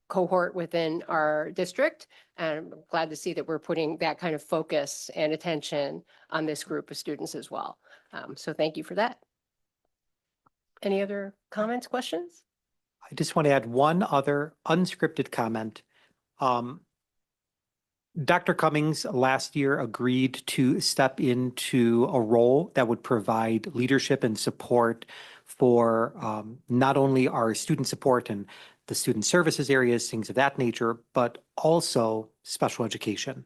cohort within our district. And I'm glad to see that we're putting that kind of focus and attention on this group of students as well. So thank you for that. Any other comments, questions? I just want to add one other unscripted comment. Dr. Cummings last year agreed to step into a role that would provide leadership and support for not only our student support and the student services areas, things of that nature, but also special education.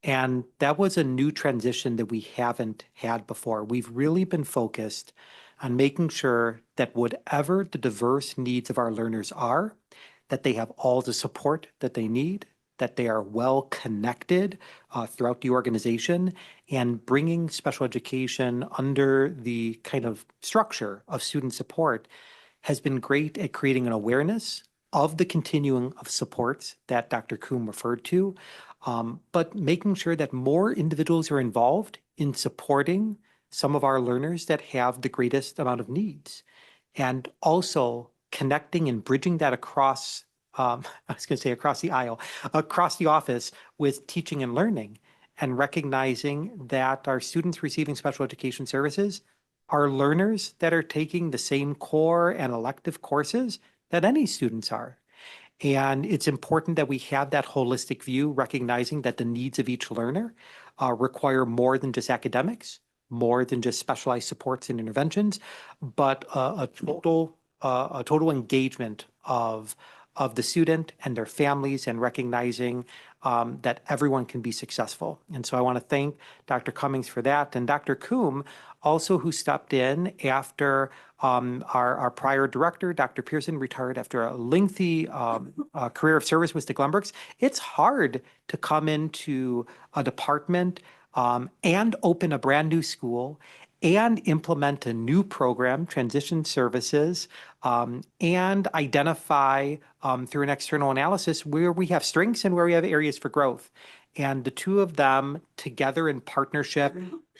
And that was a new transition that we haven't had before. We've really been focused on making sure that whatever the diverse needs of our learners are, that they have all the support that they need, that they are well connected throughout the organization, and bringing special education under the kind of structure of student support has been great at creating an awareness of the continuum of supports that Dr. Coombe referred to, but making sure that more individuals are involved in supporting some of our learners that have the greatest amount of needs, and also connecting and bridging that across I was going to say across the aisle, across the office with teaching and learning, and recognizing that our students receiving special education services are learners that are taking the same core and elective courses that any students are. And it's important that we have that holistic view, recognizing that the needs of each learner require more than just academics, more than just specialized supports and interventions, but a total engagement of the student and their families, and recognizing that everyone can be successful. And so I want to thank Dr. Cummings for that, and Dr. Coombe also, who stepped in after our prior director, Dr. Pearson, retired after a lengthy career of service with the Glenbrooks. It's hard to come into a department and open a brand new school and implement a new program, transition services, and identify through an external analysis where we have strengths and where we have areas for growth. And the two of them together in partnership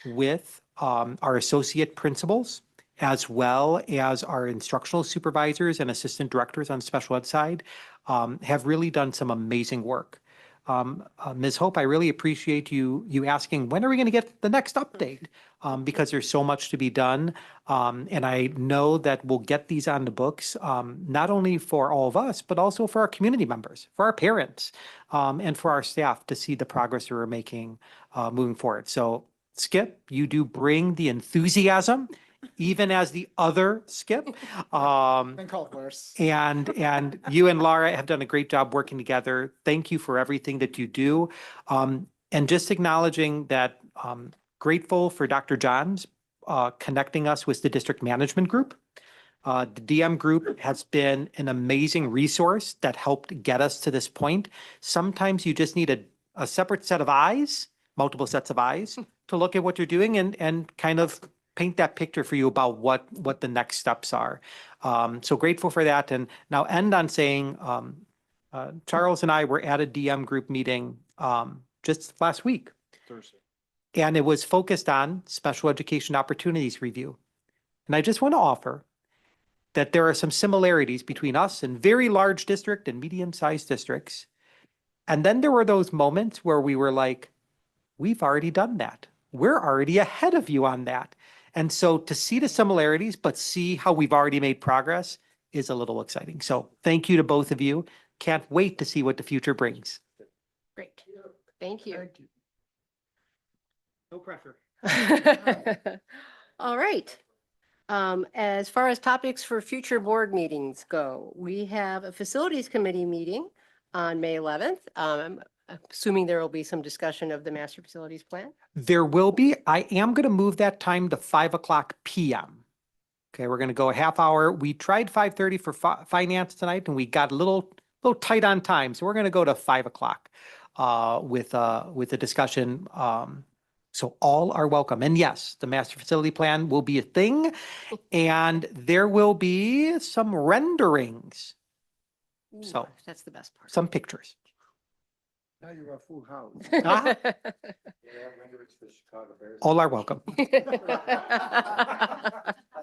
with our associate principals, as well as our instructional supervisors and assistant directors on special ed side, have really done some amazing work. Ms. Hope, I really appreciate you asking, when are we going to get the next update? Because there's so much to be done. And I know that we'll get these on the books, not only for all of us, but also for our community members, for our parents, and for our staff to see the progress that we're making moving forward. So Skip, you do bring the enthusiasm, even as the other Skip. Been called worse. And you and Laura have done a great job working together. Thank you for everything that you do. And just acknowledging that, grateful for Dr. Johns connecting us with the district management group. The DM group has been an amazing resource that helped get us to this point. Sometimes you just need a separate set of eyes, multiple sets of eyes, to look at what you're doing and kind of paint that picture for you about what the next steps are. So grateful for that. And now end on saying, Charles and I were at a DM group meeting just last week. Thursday. And it was focused on special education opportunities review. And I just want to offer that there are some similarities between us and very large district and medium-sized districts. And then there were those moments where we were like, we've already done that. We're already ahead of you on that. And so to see the similarities, but see how we've already made progress is a little exciting. So thank you to both of you. Can't wait to see what the future brings. Great. Thank you. No pressure. All right. As far as topics for future board meetings go, we have a facilities committee meeting on May 11th. I'm assuming there will be some discussion of the master facilities plan. There will be. I am going to move that time to 5:00 PM. Okay, we're going to go a half hour. We tried 5:30 for finance tonight, and we got a little tight on time, so we're going to go to 5:00 with a discussion. So all are welcome. And yes, the master facility plan will be a thing, and there will be some renderings, So- That's the best part. some pictures. Now you're a full house. Ah, all are welcome. I've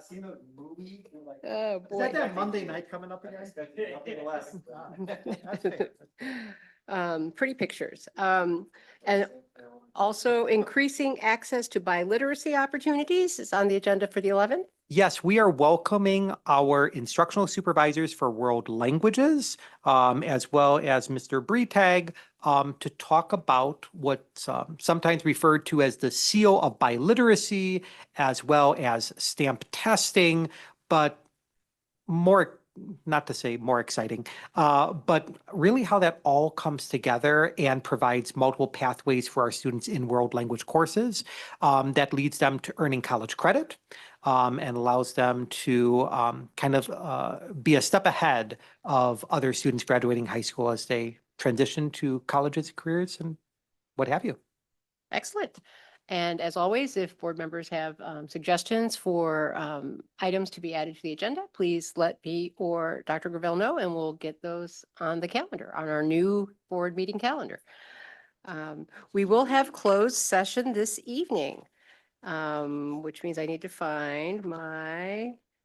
seen a movie. Oh, Is boy. that that Monday night coming up again? Pretty pictures. And also increasing access to biliteracy opportunities is on the agenda for the 11th. Yes, we are welcoming our instructional supervisors for world languages, as well as Mr. Breitag, to talk about what's sometimes referred to as the seal of biliteracy, as well as stamp testing, but more, not to say more exciting, but really how that all comes together and provides multiple pathways for our students in world language courses that leads them to earning college credit. And allows them to kind of be a step ahead of other students graduating high school as they transition to colleges, careers, and what have you. Excellent. And as always, if board members have suggestions for items to be added to the agenda, please let me or Dr. Gravel know, and we'll get those on the calendar, on our new board meeting calendar. We will have closed session this evening. Which means I need to find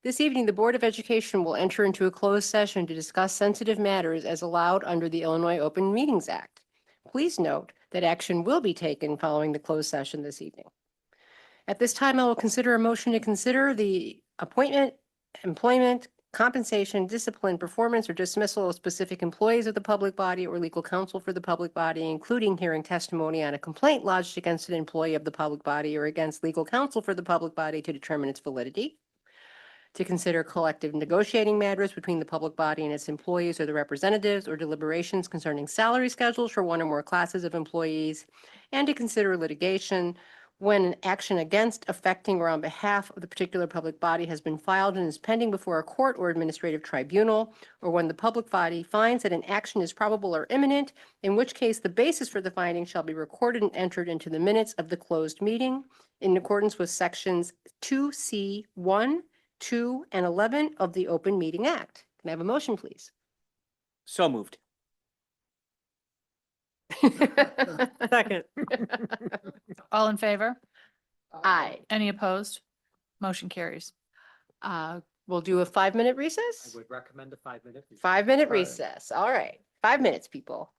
this evening, the Board of Education will enter into a closed session to discuss sensitive matters as allowed under the Illinois Open Meetings Act. Please note that action will be taken following the closed session this evening. At this time, I will consider a motion to consider the appointment, employment, compensation, discipline, performance, or dismissal of specific employees of the public body or legal counsel for the public body, including hearing testimony on a complaint lodged against an employee of the public body or against legal counsel for the public body to determine its validity. To consider collective negotiating matters between the public body and its employees or the representatives, or deliberations concerning salary schedules for one or more classes of employees, and to consider litigation when an action against, affecting, or on behalf of the particular public body has been filed and is pending before a court or administrative tribunal, or when the public body finds that an action is probable or imminent, in which case the basis for the finding shall be recorded and entered into the minutes of the closed meeting in accordance with sections 2C1, 2, and 11 of the Open Meeting Act. Can I have a motion, please? So moved. Second. All in favor? Aye. Any opposed? Motion carries. We'll do a 5-minute recess. would recommend a 5-minute. 5-minute recess. All right. 5 minutes, people.